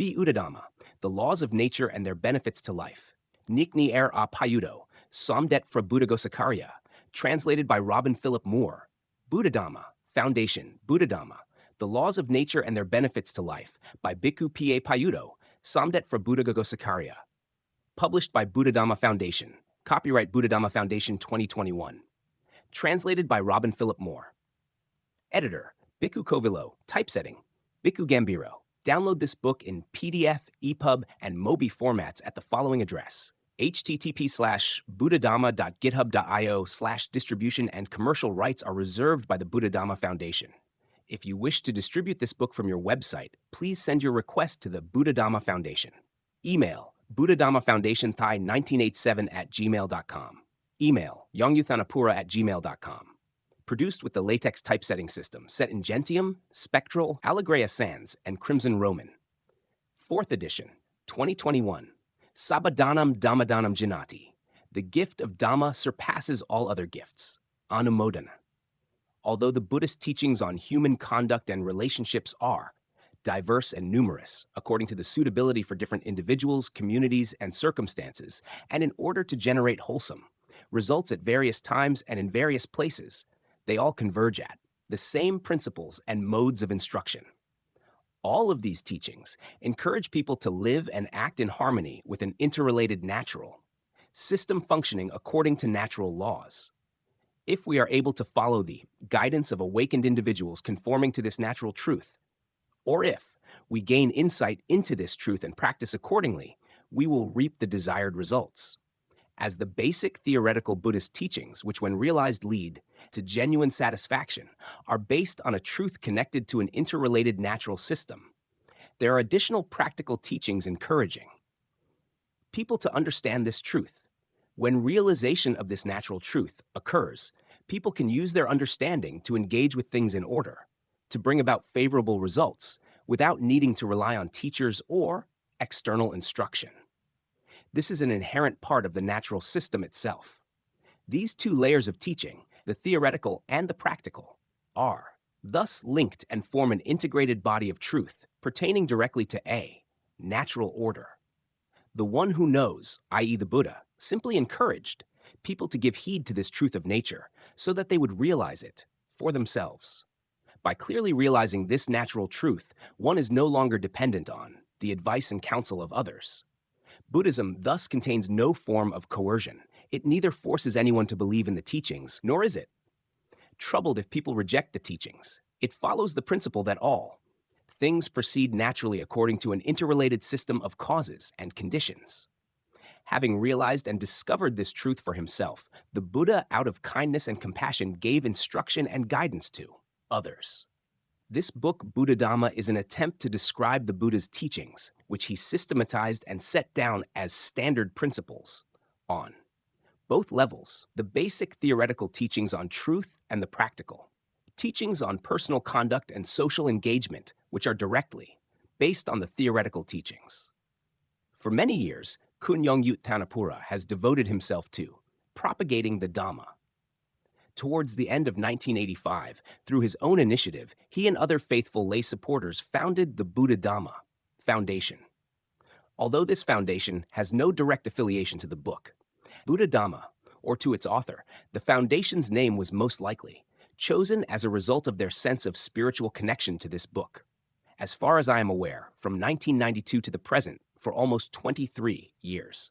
Pi Uddhama, The Laws of Nature and Their Benefits to Life. Nikni a Payutto, Somdet fra Buddhagosacharya, translated by Robin Philip Moore. Buddhidhamma, Foundation, Buddhidhamma, The Laws of Nature and Their Benefits to Life, by Bhikkhu P. Payutto, Somdet fra Buddhagosacharya. Published by Buddhidhamma Foundation. Copyright Buddhidhamma Foundation 2021. Translated by Robin Philip Moore. Editor, Bhikkhu Kovilo. Typesetting, Bhikkhu Gambhiro. Download this book in PDF, EPUB, and Mobi formats at the following address: http://buddhadhamma.github.io/distribution, and commercial rights are reserved by the Buddhidhamma Foundation. If you wish to distribute this book from your website, please send your request to the Buddhidhamma Foundation. Email buddhadhammafoundation thai1987@gmail.com. Email yongyuthanapura@gmail.com. Produced with the LaTeX typesetting system set in Gentium, Spectral, Allegreia Sans, and Crimson Roman. 4th edition, 2021. Sabadhanam Dhammadhanam Janati. The gift of Dhamma surpasses all other gifts. Anumodana. Although the Buddhist teachings on human conduct and relationships are diverse and numerous, according to the suitability for different individuals, communities, and circumstances, and in order to generate wholesome results at various times and in various places, they all converge at the same principles and modes of instruction. All of these teachings encourage people to live and act in harmony with an interrelated natural system functioning according to natural laws. If we are able to follow the guidance of awakened individuals conforming to this natural truth, or if we gain insight into this truth and practice accordingly, we will reap the desired results. As the basic theoretical Buddhist teachings, which when realized lead to genuine satisfaction, are based on a truth connected to an interrelated natural system, there are additional practical teachings encouraging people to understand this truth. When realization of this natural truth occurs, people can use their understanding to engage with things in order, to bring about favorable results without needing to rely on teachers or external instruction. This is an inherent part of the natural system itself. These two layers of teaching, the theoretical and the practical, are thus linked and form an integrated body of truth pertaining directly to a natural order. The one who knows, i.e. the Buddha, simply encouraged people to give heed to this truth of nature so that they would realize it for themselves. By clearly realizing this natural truth, one is no longer dependent on the advice and counsel of others. Buddhism thus contains no form of coercion. It neither forces anyone to believe in the teachings, nor is it troubled if people reject the teachings. It follows the principle that all things proceed naturally according to an interrelated system of causes and conditions. Having realized and discovered this truth for himself, the Buddha, out of kindness and compassion, gave instruction and guidance to others. This book, Buddhidhamma, is an attempt to describe the Buddha's teachings, which he systematized and set down as standard principles on both levels: the basic theoretical teachings on truth and the practical teachings on personal conduct and social engagement, which are directly based on the theoretical teachings. For many years, Kunyongyut Thanapura has devoted himself to propagating the Dhamma. Towards the end of 1985, through his own initiative, he and other faithful lay supporters founded the Buddhidhamma Foundation. Although this foundation has no direct affiliation to the book, Buddhidhamma, or to its author, the foundation's name was most likely chosen as a result of their sense of spiritual connection to this book. As far as I am aware, from 1992 to the present, for almost 23 years,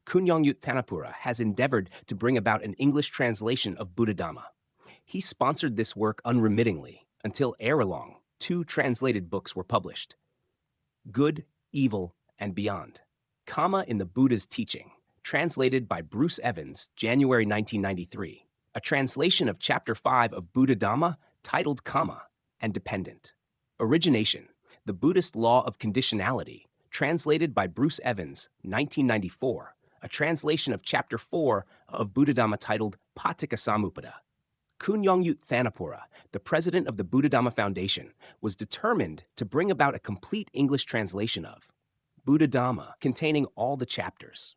Kunyongyut Thanapura has endeavored to bring about an English translation of Buddhidhamma. He sponsored this work unremittingly until ere long 2 translated books were published: Good, Evil, and Beyond. Karma in the Buddha's Teaching, translated by Bruce Evans, January 1993. A translation of Chapter 5 of Buddhidhamma titled Karma and Dependent. Origination, the Buddhist Law of Conditionality, translated by Bruce Evans, 1994, a translation of Chapter 4 of Buddhidhamma titled Paticcasamuppada. Kunyongyut Thanapura, the president of the Buddhidhamma Foundation, was determined to bring about a complete English translation of Buddhidhamma containing all the chapters.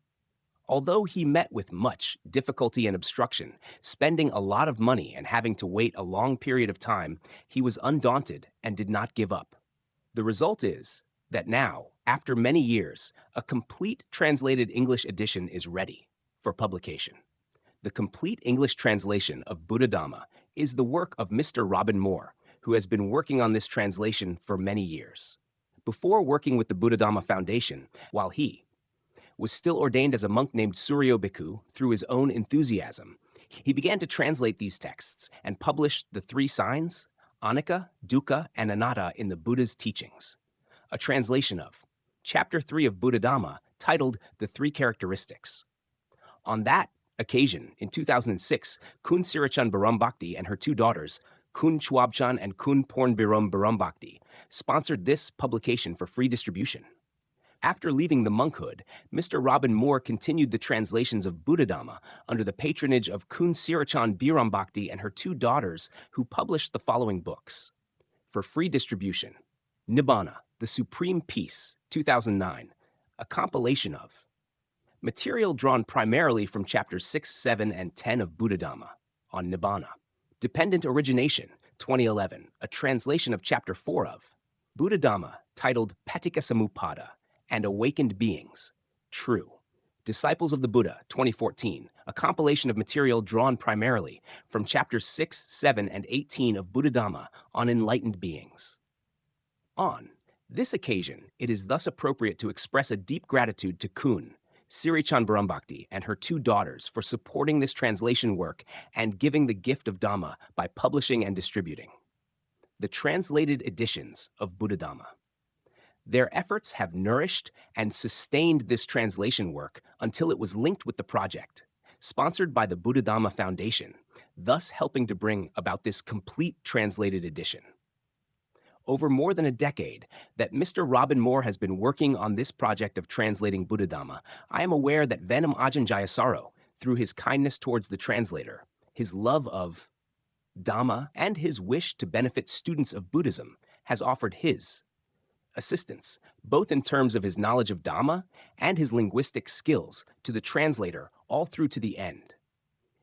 Although he met with much difficulty and obstruction, spending a lot of money and having to wait a long period of time, he was undaunted and did not give up. The result is that now, After many years, a complete translated English edition is ready for publication. The complete English translation of Buddha Dhamma is the work of Mr. Robin Moore, who has been working on this translation for many years. Before working with the Buddha Dhamma Foundation, while he was still ordained as a monk named Suryo Bhikkhu through his own enthusiasm, he began to translate these texts and published the three signs, Anicca, Dukkha, and Anatta in the Buddha's teachings, a translation of Chapter 3 of Buddha Dhamma titled The Three Characteristics. On that occasion, in 2006, Kun Sirachan Barambhakti and her two daughters, Kun Chuabchan and Kun Pornbirom Barambhakti, sponsored this publication for free distribution. After leaving the monkhood, Mr. Robin Moore continued the translations of Buddha Dhamma under the patronage of Kun Sirachan Birambhakti and her two daughters, who published the following books. For free distribution, Nibbana, The Supreme Peace, 2009, a compilation of material drawn primarily from chapters 6, 7, and 10 of Buddha Dhamma on Nibbana. Dependent Origination, 2011, a translation of chapter 4 of Buddha Dhamma titled Paticca Samuppada and Awakened Beings, True. Disciples of the Buddha, 2014, a compilation of material drawn primarily from chapters 6, 7, and 18 of Buddha Dhamma on enlightened beings. On this occasion, it is thus appropriate to express a deep gratitude to Kun Sirachan Barambhakti and her two daughters for supporting this translation work and giving the gift of Dhamma by publishing and distributing the translated editions of Buddha Dhamma. Their efforts have nourished and sustained this translation work until it was linked with the project, sponsored by the Buddha Dhamma Foundation, thus helping to bring about this complete translated edition. Over more than a decade that Mr. Robin Moore has been working on this project of translating Buddha Dhamma, I am aware that Venom Ajahn Jayasaro, through his kindness towards the translator, his love of Dhamma, and his wish to benefit students of Buddhism, has offered his assistance, both in terms of his knowledge of Dhamma and his linguistic skills, to the translator all through to the end.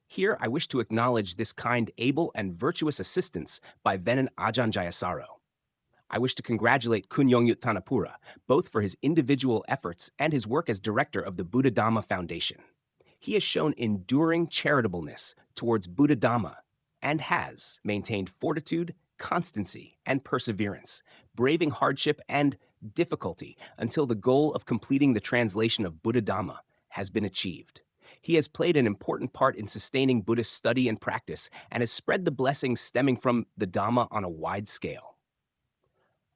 Here I wish to acknowledge this kind, able, and virtuous assistance by Venom Ajahn Jayasaro. I wish to congratulate Kun Yongyut Thanapura, both for his individual efforts and his work as director of the Buddha Dhamma Foundation. He has shown enduring charitableness towards Buddha Dhamma and has maintained fortitude, constancy, and perseverance, braving hardship and difficulty until the goal of completing the translation of Buddha Dhamma has been achieved. He has played an important part in sustaining Buddhist study and practice and has spread the blessings stemming from the Dhamma on a wide scale.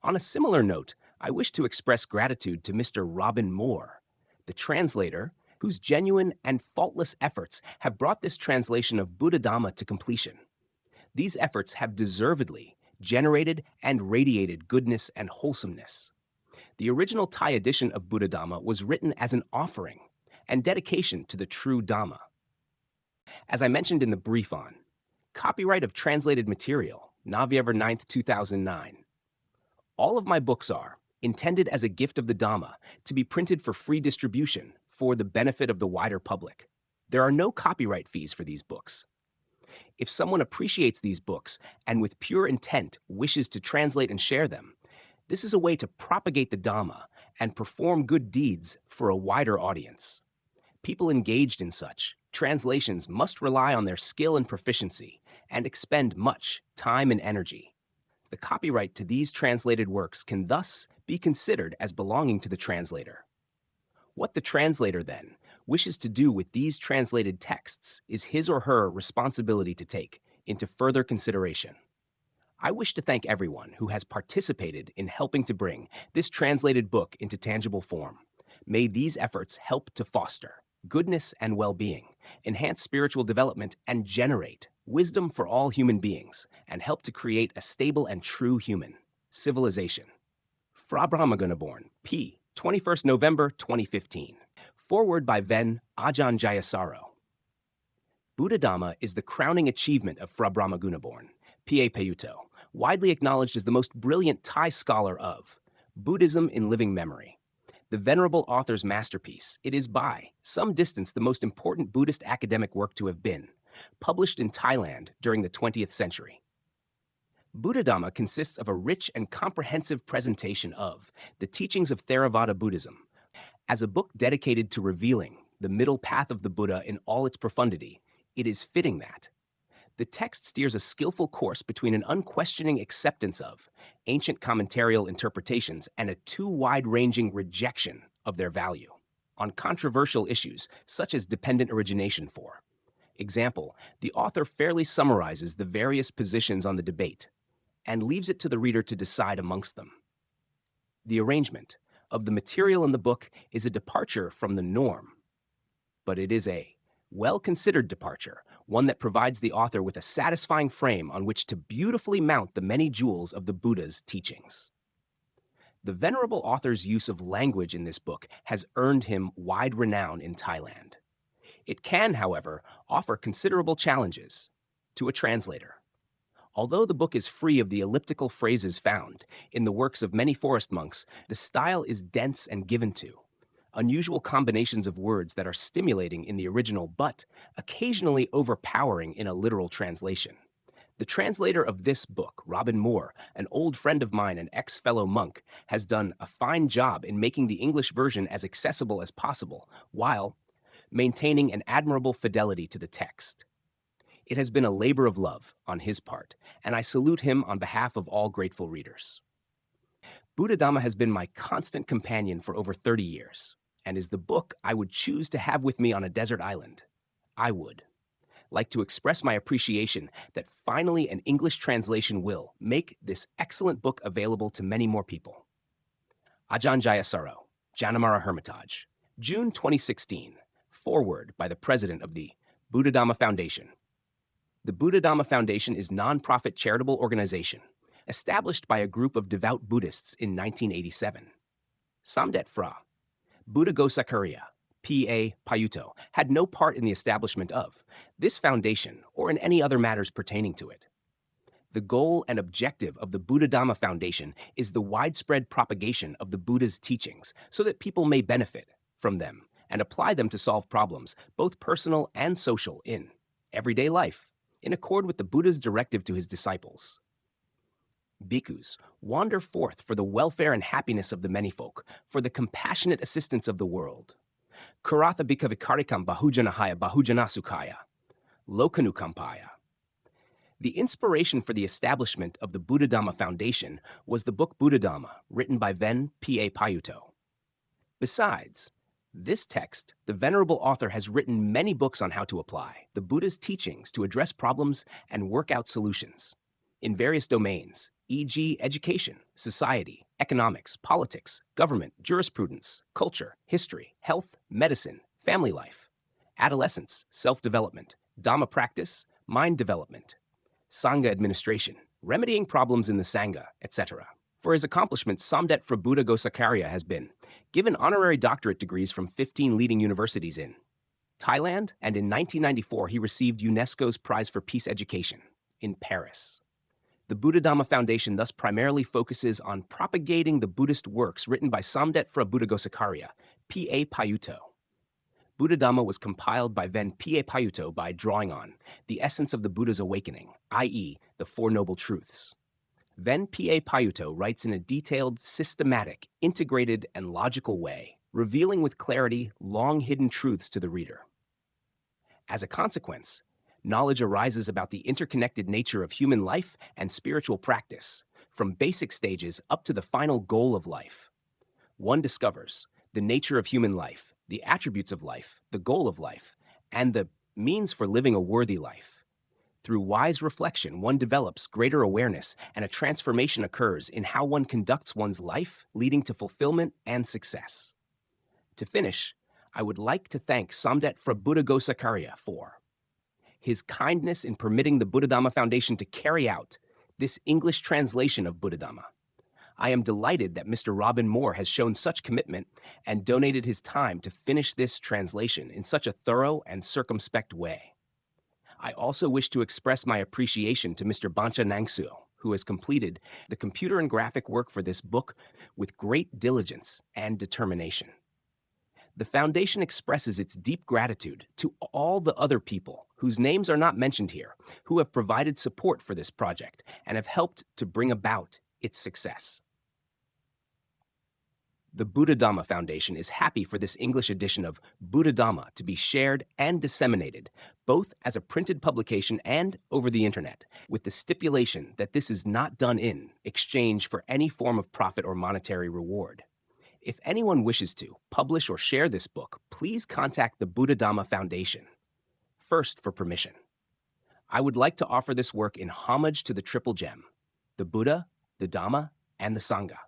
On a similar note, I wish to express gratitude to Mr. Robin Moore, the translator whose genuine and faultless efforts have brought this translation of Buddha Dhamma to completion. These efforts have deservedly generated and radiated goodness and wholesomeness. The original Thai edition of Buddha Dhamma was written as an offering and dedication to the true Dhamma. As I mentioned in the brief on copyright of translated material, November 9th, 2009. All of my books are intended as a gift of the Dhamma to be printed for free distribution for the benefit of the wider public. There are no copyright fees for these books. If someone appreciates these books and with pure intent wishes to translate and share them, this is a way to propagate the Dhamma and perform good deeds for a wider audience. People engaged in such translations must rely on their skill and proficiency and expend much time and energy. The copyright to these translated works can thus be considered as belonging to the translator. What the translator, then, wishes to do with these translated texts is his or her responsibility to take into further consideration. I wish to thank everyone who has participated in helping to bring this translated book into tangible form. May these efforts help to foster goodness and well-being, enhance spiritual development, and generate wisdom for all human beings, and help to create a stable and true human civilization. Fra Brahmagunaborn, P. 21st November 2015. Foreword by Ven Ajahn Jayasaro. Buddha Dhamma is the crowning achievement of Fra Brahmagunaborn, P.A. Payutto, widely acknowledged as the most brilliant Thai scholar of Buddhism in living memory. The venerable author's masterpiece, it is by some distance the most important Buddhist academic work to have been published in Thailand during the 20th century. Buddha-Dhamma consists of a rich and comprehensive presentation of the teachings of Theravada Buddhism. As a book dedicated to revealing the middle path of the Buddha in all its profundity, it is fitting that the text steers a skillful course between an unquestioning acceptance of ancient commentarial interpretations and a too wide-ranging rejection of their value on controversial issues such as dependent origination. For example, the author fairly summarizes the various positions on the debate and leaves it to the reader to decide amongst them. The arrangement of the material in the book is a departure from the norm, but it is a well-considered departure, one that provides the author with a satisfying frame on which to beautifully mount the many jewels of the Buddha's teachings. The venerable author's use of language in this book has earned him wide renown in Thailand. It can, however, offer considerable challenges to a translator. Although the book is free of the elliptical phrases found in the works of many forest monks, the style is dense and given to unusual combinations of words that are stimulating in the original but occasionally overpowering in a literal translation. The translator of this book, Robin Moore, an old friend of mine and ex-fellow monk, has done a fine job in making the English version as accessible as possible while maintaining an admirable fidelity to the text. It has been a labor of love on his part, and I salute him on behalf of all grateful readers. Buddha-Dhamma has been my constant companion for over 30 years, and is the book I would choose to have with me on a desert island. I would like to express my appreciation that finally an English translation will make this excellent book available to many more people. Ajahn Jayasaro, Janamara Hermitage, June 2016. Foreword by the president of the Buddha-Dhamma Foundation. The Buddha-Dhamma Foundation is a non-profit charitable organization established by a group of devout Buddhists in 1987. Samdet Phra Buddhaghosakarya, P.A. Payutto, had no part in the establishment of this foundation or in any other matters pertaining to it. The goal and objective of the Buddha-Dhamma Foundation is the widespread propagation of the Buddha's teachings so that people may benefit from them and apply them to solve problems, both personal and social, in everyday life, in accord with the Buddha's directive to his disciples. Bhikkhus wander forth for the welfare and happiness of the many folk, for the compassionate assistance of the world. Karatha bhikkhavakarikam bahujanahaya bahujanasukhaya, lokanukampaya. The inspiration for the establishment of the Buddha-Dhamma Foundation was the book Buddha-Dhamma, written by Ven P.A. Payutto. Besides this text, the venerable author has written many books on how to apply the Buddha's teachings to address problems and work out solutions in various domains, e.g. education, society, economics, politics, government, jurisprudence, culture, history, health, medicine, family life, adolescence, self-development, Dhamma practice, mind development, Sangha administration, remedying problems in the Sangha, etc. For his accomplishments, Samdet Phra Buddhaghosakarya has been given honorary doctorate degrees from 15 leading universities in Thailand, and in 1994 he received UNESCO's Prize for Peace Education in Paris. The Buddha-Dhamma Foundation thus primarily focuses on propagating the Buddhist works written by Samdet Phra Buddhaghosakarya, P.A. Payutto. Buddha-Dhamma was compiled by Ven P.A. Payutto by drawing on the essence of the Buddha's awakening, i.e. the Four Noble Truths. Ven P.A. Payutto writes in a detailed, systematic, integrated, and logical way, revealing with clarity long-hidden truths to the reader. As a consequence, knowledge arises about the interconnected nature of human life and spiritual practice, from basic stages up to the final goal of life. One discovers the nature of human life, the attributes of life, the goal of life, and the means for living a worthy life. Through wise reflection, one develops greater awareness, and a transformation occurs in how one conducts one's life, leading to fulfillment and success. To finish, I would like to thank Samdet Phra Buddhaghosakarya for his kindness in permitting the Buddha-Dhamma Foundation to carry out this English translation of Buddha-Dhamma. I am delighted that Mr. Robin Moore has shown such commitment and donated his time to finish this translation in such a thorough and circumspect way. I also wish to express my appreciation to Mr. Bancha Nangsuo, who has completed the computer and graphic work for this book with great diligence and determination. The foundation expresses its deep gratitude to all the other people whose names are not mentioned here, who have provided support for this project and have helped to bring about its success. The Buddha Dhamma Foundation is happy for this English edition of Buddha Dhamma to be shared and disseminated, both as a printed publication and over the internet, with the stipulation that this is not done in exchange for any form of profit or monetary reward. If anyone wishes to publish or share this book, please contact the Buddha Dhamma Foundation. First, for permission. I would like to offer this work in homage to the Triple Gem, the Buddha, the Dhamma, and the Sangha.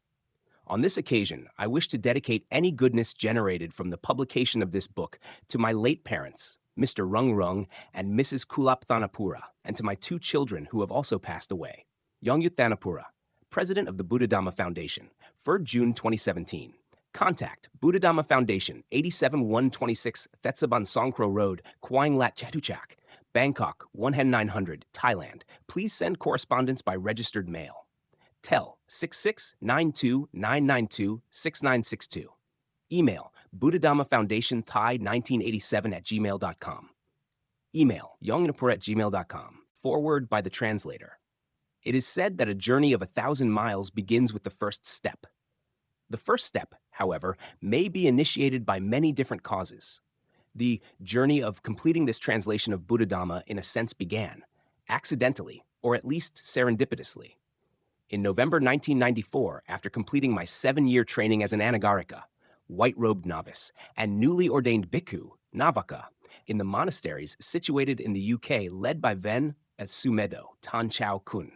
On this occasion, I wish to dedicate any goodness generated from the publication of this book to my late parents, Mr. Rung Rung and Mrs. Kulap Thanapura, and to my 2 children who have also passed away. Yongyut Thanapura, President of the Buddha Dhamma Foundation, for June 2017. Contact Buddha Dhamma Foundation, 87126 Thetsaban Songkro Road, Khoang Lat Chatuchak, Bangkok, 10900, Thailand. Please send correspondence by registered mail. Tel 6692-992-6962. Email Buddha Dhamma Foundation Thai 1987@gmail.com. Email yongnapur@gmail.com. Forward by the translator. It is said that a journey of 1,000 miles begins with the first step. The first step, however, may be initiated by many different causes. The journey of completing this translation of Buddha Dhamma in a sense began, accidentally, or at least serendipitously. In November 1994, after completing my 7-year training as an anagarika, white-robed novice, and newly ordained bhikkhu, navaka, in the monasteries situated in the UK led by Ven as Sumedo, Tan Chao Kun,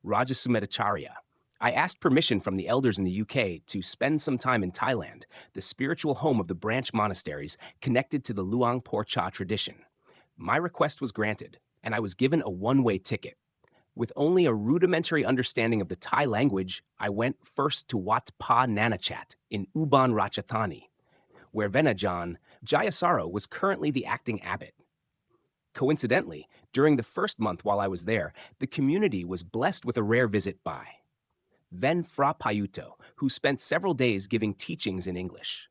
Raja Sumedacharya, I asked permission from the elders in the UK to spend some time in Thailand, the spiritual home of the branch monasteries connected to the Luang Por Cha tradition. My request was granted, and I was given a one-way ticket. With only a rudimentary understanding of the Thai language, I went first to Wat Pa Nanachat in Ubon Ratchathani, where Venajan Jayasaro was currently the acting abbot. Coincidentally, during the first month while I was there, the community was blessed with a rare visit by Ven Fra Payutto, who spent several days giving teachings in English.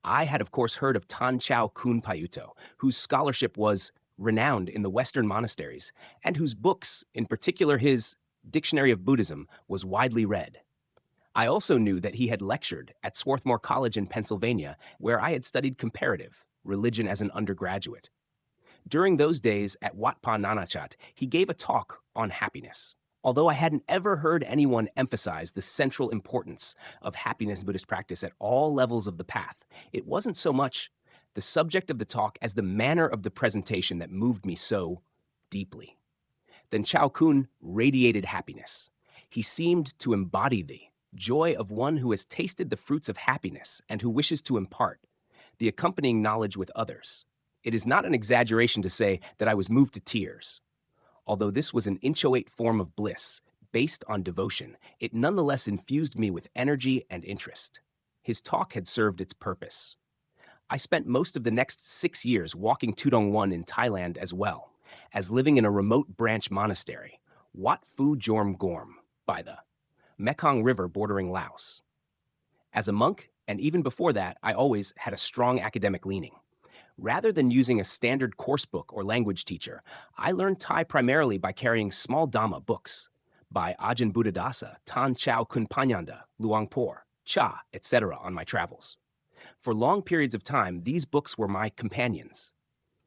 I had of course heard of Tan Chao Kun Payutto, whose scholarship was renowned in the Western monasteries, and whose books, in particular his Dictionary of Buddhism, was widely read. I also knew that he had lectured at Swarthmore College in Pennsylvania, where I had studied comparative religion as an undergraduate. During those days at Wat Pa Nanachat, he gave a talk on happiness. Although I hadn't ever heard anyone emphasize the central importance of happiness in Buddhist practice at all levels of the path, it wasn't so much the subject of the talk as the manner of the presentation that moved me so deeply. Then Chao Kun radiated happiness. He seemed to embody the joy of one who has tasted the fruits of happiness and who wishes to impart the accompanying knowledge with others. It is not an exaggeration to say that I was moved to tears. Although this was an inchoate form of bliss based on devotion, it nonetheless infused me with energy and interest. His talk had served its purpose. I spent most of the next 6 years walking Tudong One in Thailand as well as living in a remote branch monastery, Wat Phu Jorm Gorm, by the Mekong River bordering Laos. As a monk, and even before that, I always had a strong academic leaning. Rather than using a standard course book or language teacher, I learned Thai primarily by carrying small Dhamma books by Ajahn Buddhadasa, Tan Chao Kun Panyanda, Luang Por, Cha, etc. on my travels. For long periods of time, these books were my companions.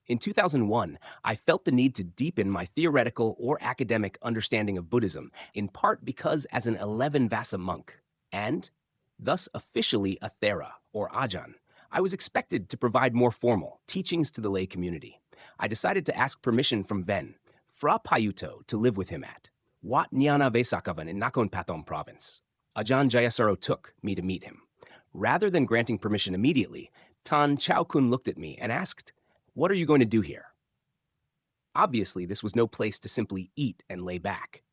In 2001, I felt the need to deepen my theoretical or academic understanding of Buddhism, in part because as an 11 Vasa monk, and thus officially a Thera, or Ajahn, I was expected to provide more formal teachings to the lay community. I decided to ask permission from Ven Fra Payutto to live with him at Wat Nyana Vesakavan in Nakhon Pathom province. Ajahn Jayasaro took me to meet him. Rather than granting permission immediately, Tan Chao Kun looked at me and asked, "What are you going to do here?" Obviously, this was no place to simply eat and lay back.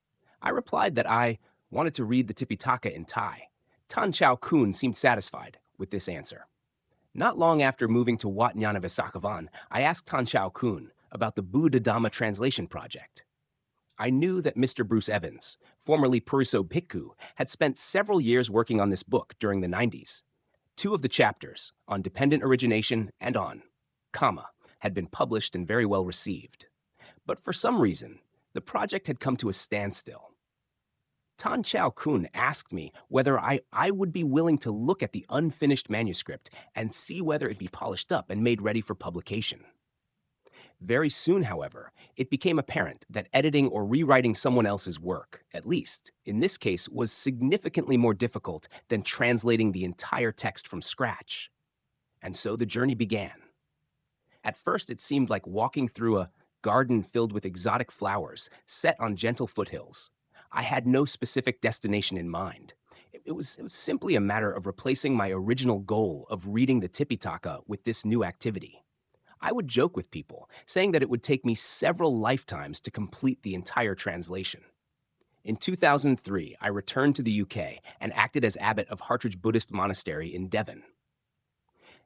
I replied that I wanted to read the Tipitaka in Thai. Tan Chao Kun seemed satisfied with this answer. Not long after moving to Wat Nyana Vesakavan, I asked Tan Chao Kun about the Buddha Dhamma translation project. I knew that Mr. Bruce Evans, formerly Puriso Bhikkhu, had spent several years working on this book during the 90s. Two of the chapters, on dependent origination and on comma, had been published and very well received. But for some reason, the project had come to a standstill. Tan Chao Kun asked me whether I would be willing to look at the unfinished manuscript and see whether it be polished up and made ready for publication. Very soon, however, it became apparent that editing or rewriting someone else's work, at least in this case, was significantly more difficult than translating the entire text from scratch. And so the journey began. At first, it seemed like walking through a garden filled with exotic flowers set on gentle foothills. I had no specific destination in mind. It was simply a matter of replacing my original goal of reading the Tipitaka with this new activity. I would joke with people, saying that it would take me several lifetimes to complete the entire translation. In 2003, I returned to the UK and acted as abbot of Hartridge Buddhist Monastery in Devon.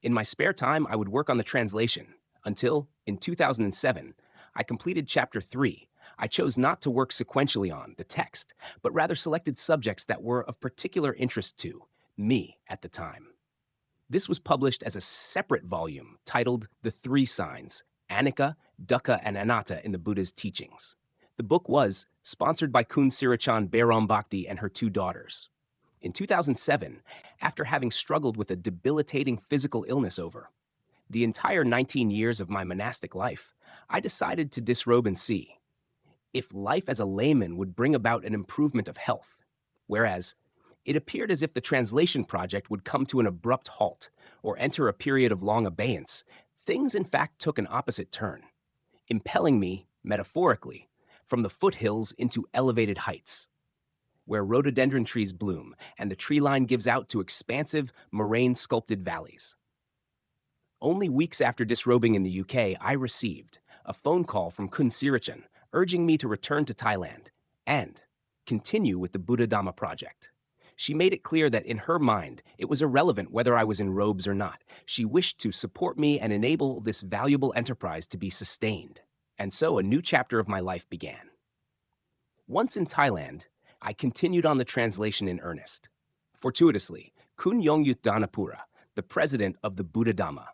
In my spare time, I would work on the translation until, in 2007, I completed Chapter 3. I chose not to work sequentially on the text, but rather selected subjects that were of particular interest to me at the time. This was published as a separate volume titled The Three Signs, Anicca, Dukkha, and Anatta in the Buddha's Teachings. The book was sponsored by Kun Sirachan Bairam Bhakti and her two daughters. In 2007, after having struggled with a debilitating physical illness over the entire 19 years of my monastic life, I decided to disrobe and see if life as a layman would bring about an improvement of health, whereas it appeared as if the translation project would come to an abrupt halt or enter a period of long abeyance. Things, in fact, took an opposite turn, impelling me, metaphorically, from the foothills into elevated heights, where rhododendron trees bloom and the tree line gives out to expansive, moraine-sculpted valleys. Only weeks after disrobing in the UK, I received a phone call from Kun Sirachan urging me to return to Thailand and continue with the Buddha Dhamma project. She made it clear that in her mind, it was irrelevant whether I was in robes or not. She wished to support me and enable this valuable enterprise to be sustained. And so a new chapter of my life began. Once in Thailand, I continued on the translation in earnest. Fortuitously, Kun Yongyut Dhanapura, the president of the Buddha Dhamma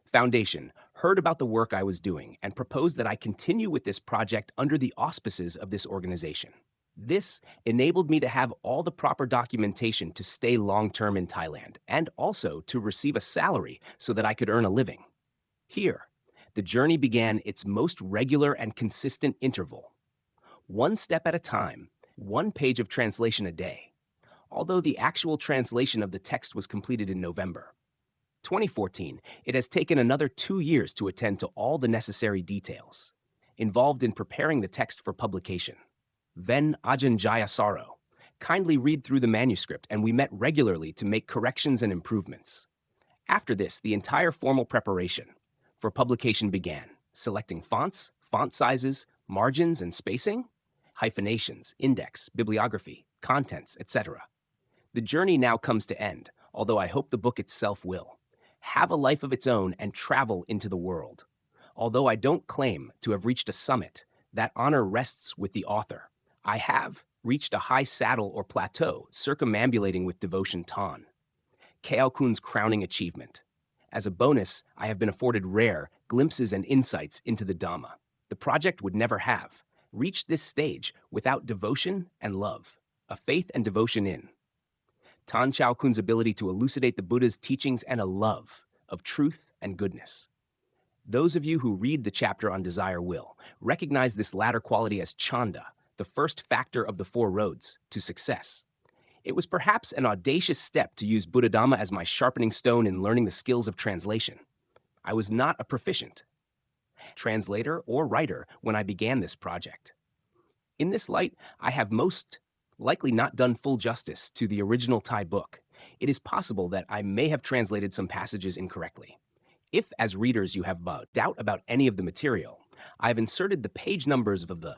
Foundation, heard about the work I was doing and proposed that I continue with this project under the auspices of this organization. This enabled me to have all the proper documentation to stay long-term in Thailand and also to receive a salary so that I could earn a living. Here, the journey began its most regular and consistent interval. One step at a time, one page of translation a day, although the actual translation of the text was completed in November 2014, it has taken another 2 years to attend to all the necessary details involved in preparing the text for publication. Then Ajahn Jayasaro kindly read through the manuscript and we met regularly to make corrections and improvements. After this, the entire formal preparation for publication began, selecting fonts, font sizes, margins and spacing, hyphenations, index, bibliography, contents, etc. The journey now comes to end, although I hope the book itself will have a life of its own and travel into the world. Although I don't claim to have reached a summit, that honor rests with the author. I have reached a high saddle or plateau, circumambulating with devotion Tan, Keo Kun's crowning achievement. As a bonus, I have been afforded rare glimpses and insights into the Dhamma. The project would never have reached this stage without devotion and love, a faith and devotion in Tan Chao Kun's ability to elucidate the Buddha's teachings and a love of truth and goodness. Those of you who read the chapter on desire will recognize this latter quality as chanda, the first factor of the four roads to success. It was perhaps an audacious step to use Buddha Dhamma as my sharpening stone in learning the skills of translation. I was not a proficient translator or writer when I began this project. In this light, I have most likely not done full justice to the original Thai book. It is possible that I may have translated some passages incorrectly. If, as readers, you have doubt about any of the material, I have inserted the page numbers of the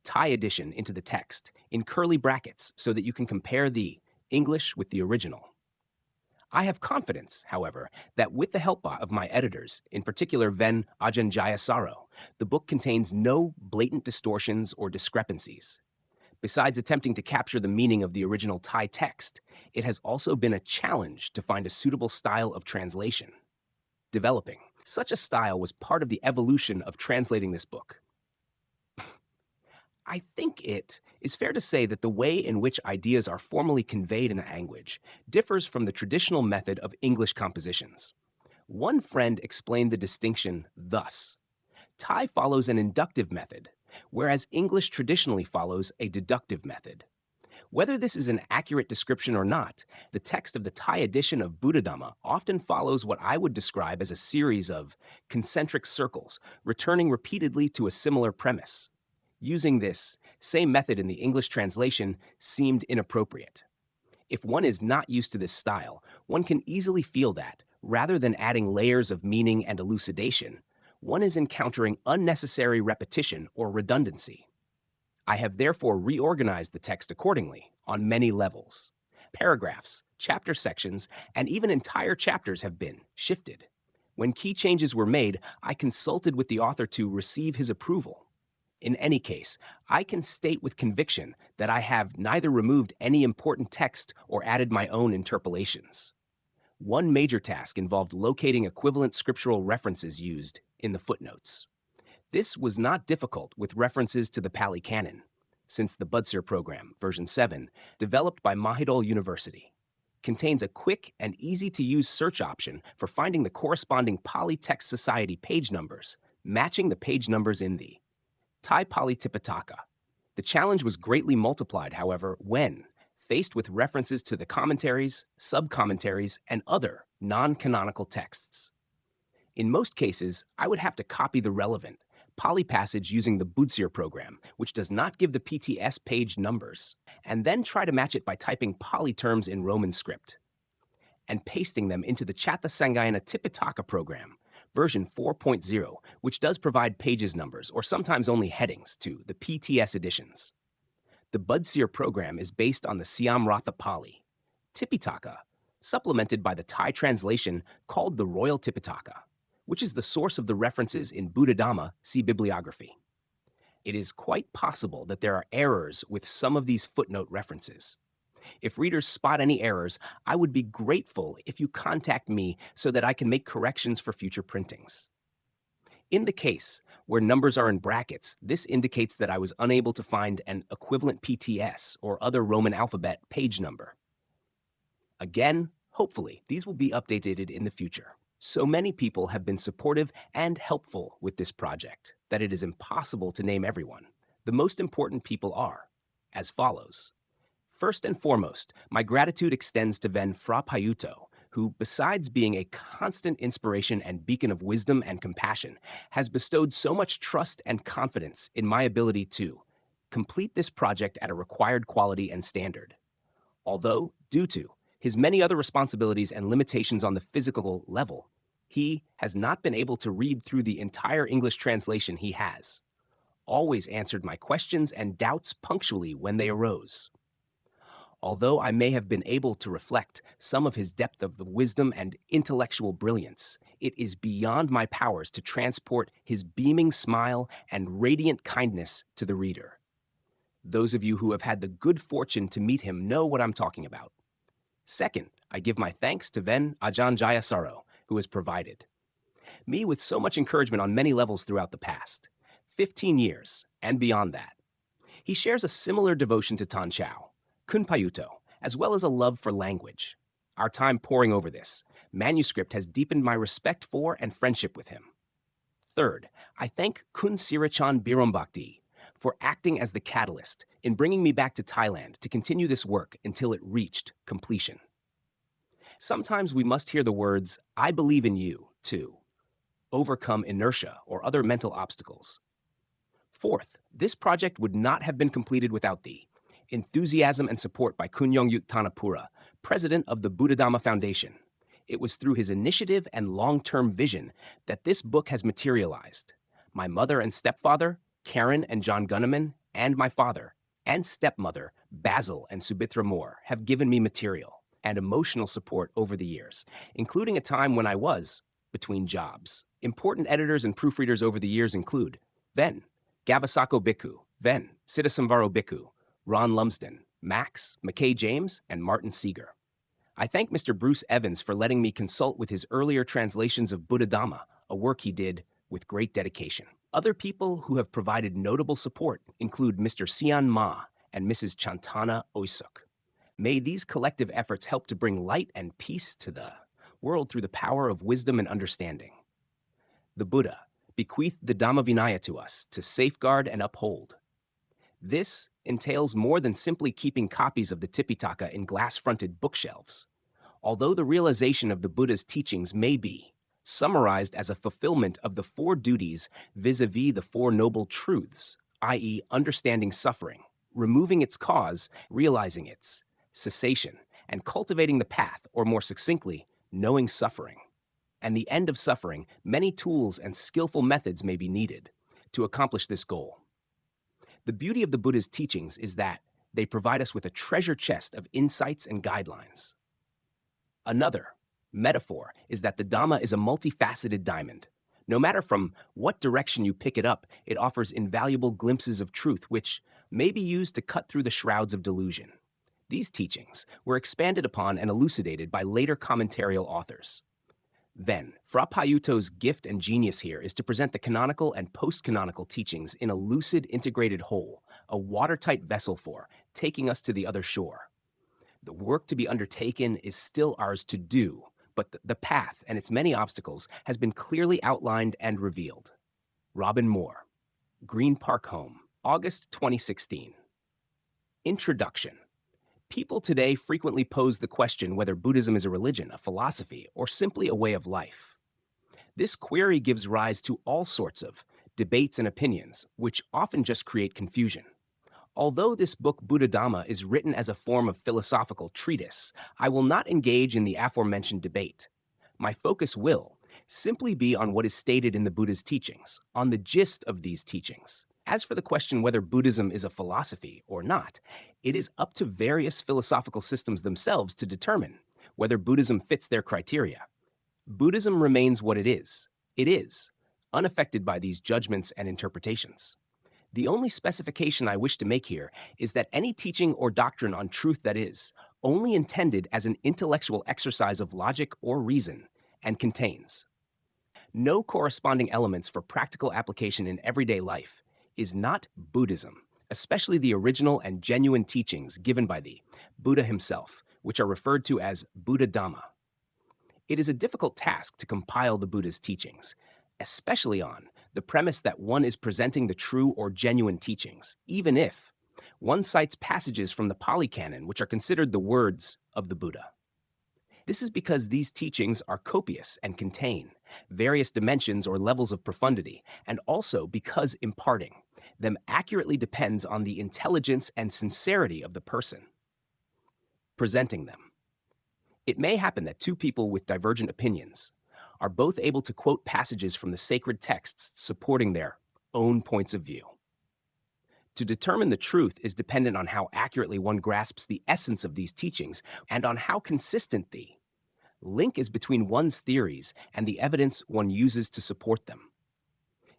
Thai edition into the text in curly brackets so that you can compare the English with the original. I have confidence, however, that with the help of my editors, in particular Ven Ajahn Jayasaro, the book contains no blatant distortions or discrepancies. Besides attempting to capture the meaning of the original Thai text, it has also been a challenge to find a suitable style of translation. Developing such a style was part of the evolution of translating this book. I think it is fair to say that the way in which ideas are formally conveyed in the language differs from the traditional method of English compositions. One friend explained the distinction thus: Thai follows an inductive method, whereas English traditionally follows a deductive method. Whether this is an accurate description or not, the text of the Thai edition of Buddha often follows what I would describe as a series of concentric circles, returning repeatedly to a similar premise. Using this same method in the English translation seemed inappropriate. If one is not used to this style, one can easily feel that, rather than adding layers of meaning and elucidation, one is encountering unnecessary repetition or redundancy. I have therefore reorganized the text accordingly on many levels. Paragraphs, chapter sections, and even entire chapters have been shifted. When key changes were made, I consulted with the author to receive his approval. In any case, I can state with conviction that I have neither removed any important text or added my own interpolations. One major task involved locating equivalent scriptural references used in the footnotes. This was not difficult with references to the Pali Canon, since the Buddhism program, version 7, developed by Mahidol University, contains a quick and easy-to-use search option for finding the corresponding Pali Text Society page numbers, matching the page numbers in the Thai Pali Tipitaka. The challenge was greatly multiplied, however, when faced with references to the commentaries, sub-commentaries, and other non-canonical texts. In most cases, I would have to copy the relevant Pali passage using the Buddhism program, which does not give the PTS page numbers, and then try to match it by typing Pali terms in Roman script and pasting them into the Chatta Sangayana Tipitaka program, version 4.0, which does provide pages numbers or sometimes only headings to the PTS editions. The Buddhism program is based on the Siam Ratha Pali Tipitaka, supplemented by the Thai translation called the Royal Tipitaka, which is the source of the references in Buddha Dhamma, see bibliography. It is quite possible that there are errors with some of these footnote references. If readers spot any errors, I would be grateful if you contact me so that I can make corrections for future printings. In the case where numbers are in brackets, this indicates that I was unable to find an equivalent PTS or other Roman alphabet page number. Again, hopefully, these will be updated in the future. So many people have been supportive and helpful with this project that it is impossible to name everyone. The most important people are as follows. First and foremost, my gratitude extends to Ven Fra Payutto, who, besides being a constant inspiration and beacon of wisdom and compassion, has bestowed so much trust and confidence in my ability to complete this project at a required quality and standard. Although, due to his many other responsibilities and limitations on the physical level, he has not been able to read through the entire English translation. He has always answered my questions and doubts punctually when they arose. Although I may have been able to reflect some of his depth of wisdom and intellectual brilliance, it is beyond my powers to transport his beaming smile and radiant kindness to the reader. Those of you who have had the good fortune to meet him know what I'm talking about. Second, I give my thanks to Ven Ajahn Jayasaro, who has provided me with so much encouragement on many levels throughout the past 15 years and beyond that. He shares a similar devotion to Tan Chao, Kun Payutto, as well as a love for language. Our time poring over this manuscript has deepened my respect for and friendship with him. Third, I thank Kun Sirachan Birombakti for acting as the catalyst in bringing me back to Thailand to continue this work until it reached completion. Sometimes we must hear the words, "I believe in you," to overcome inertia or other mental obstacles. Fourth, this project would not have been completed without the enthusiasm and support by Kun Yongyut Thanapura, president of the Buddha Dhamma Foundation. It was through his initiative and long-term vision that this book has materialized. My mother and stepfather, Karen and John Gunneman, and my father and stepmother, Basil and Subitra Moore, have given me material and emotional support over the years, including a time when I was between jobs. Important editors and proofreaders over the years include Ven Gavasako Bhikkhu, Ven Siddhasamvaro Bhikkhu, Ron Lumsden, Max, McKay James, and Martin Seeger. I thank Mr. Bruce Evans for letting me consult with his earlier translations of Buddha Dhamma, a work he did with great dedication. Other people who have provided notable support include Mr. Sian Ma and Mrs. Chantana Oisuk. May these collective efforts help to bring light and peace to the world through the power of wisdom and understanding. The Buddha bequeathed the Dhamma Vinaya to us to safeguard and uphold. This entails more than simply keeping copies of the Tipitaka in glass-fronted bookshelves. Although the realization of the Buddha's teachings may be summarized as a fulfillment of the four duties vis-a-vis the Four Noble Truths, i.e., understanding suffering, removing its cause, realizing its cessation, and cultivating the path, or more succinctly, knowing suffering, and the end of suffering, many tools and skillful methods may be needed to accomplish this goal. The beauty of the Buddha's teachings is that they provide us with a treasure chest of insights and guidelines. Another metaphor is that the Dhamma is a multifaceted diamond. No matter from what direction you pick it up, it offers invaluable glimpses of truth which may be used to cut through the shrouds of delusion. These teachings were expanded upon and elucidated by later commentarial authors. Then, Fra Payutto's gift and genius here is to present the canonical and post-canonical teachings in a lucid, integrated whole, a watertight vessel for taking us to the other shore. The work to be undertaken is still ours to do, but the path and its many obstacles has been clearly outlined and revealed. Robin Moore, Green Park Home, August 2016. Introduction. People today frequently pose the question whether Buddhism is a religion, a philosophy, or simply a way of life. This query gives rise to all sorts of debates and opinions, which often just create confusion. Although this book Buddha Dhamma is written as a form of philosophical treatise, I will not engage in the aforementioned debate. My focus will simply be on what is stated in the Buddha's teachings, on the gist of these teachings. As for the question whether Buddhism is a philosophy or not, it is up to various philosophical systems themselves to determine whether Buddhism fits their criteria. Buddhism remains what it is, unaffected by these judgments and interpretations. The only specification I wish to make here is that any teaching or doctrine on truth that is only intended as an intellectual exercise of logic or reason and contains no corresponding elements for practical application in everyday life is not Buddhism, especially the original and genuine teachings given by the Buddha himself, which are referred to as Buddha Dhamma. It is a difficult task to compile the Buddha's teachings, especially on the premise that one is presenting the true or genuine teachings, even if one cites passages from the Pali Canon which are considered the words of the Buddha. This is because these teachings are copious and contain various dimensions or levels of profundity, and also because imparting them accurately depends on the intelligence and sincerity of the person presenting them. It may happen that two people with divergent opinions are both able to quote passages from the sacred texts supporting their own points of view. To determine the truth is dependent on how accurately one grasps the essence of these teachings and on how consistent the link is between one's theories and the evidence one uses to support them.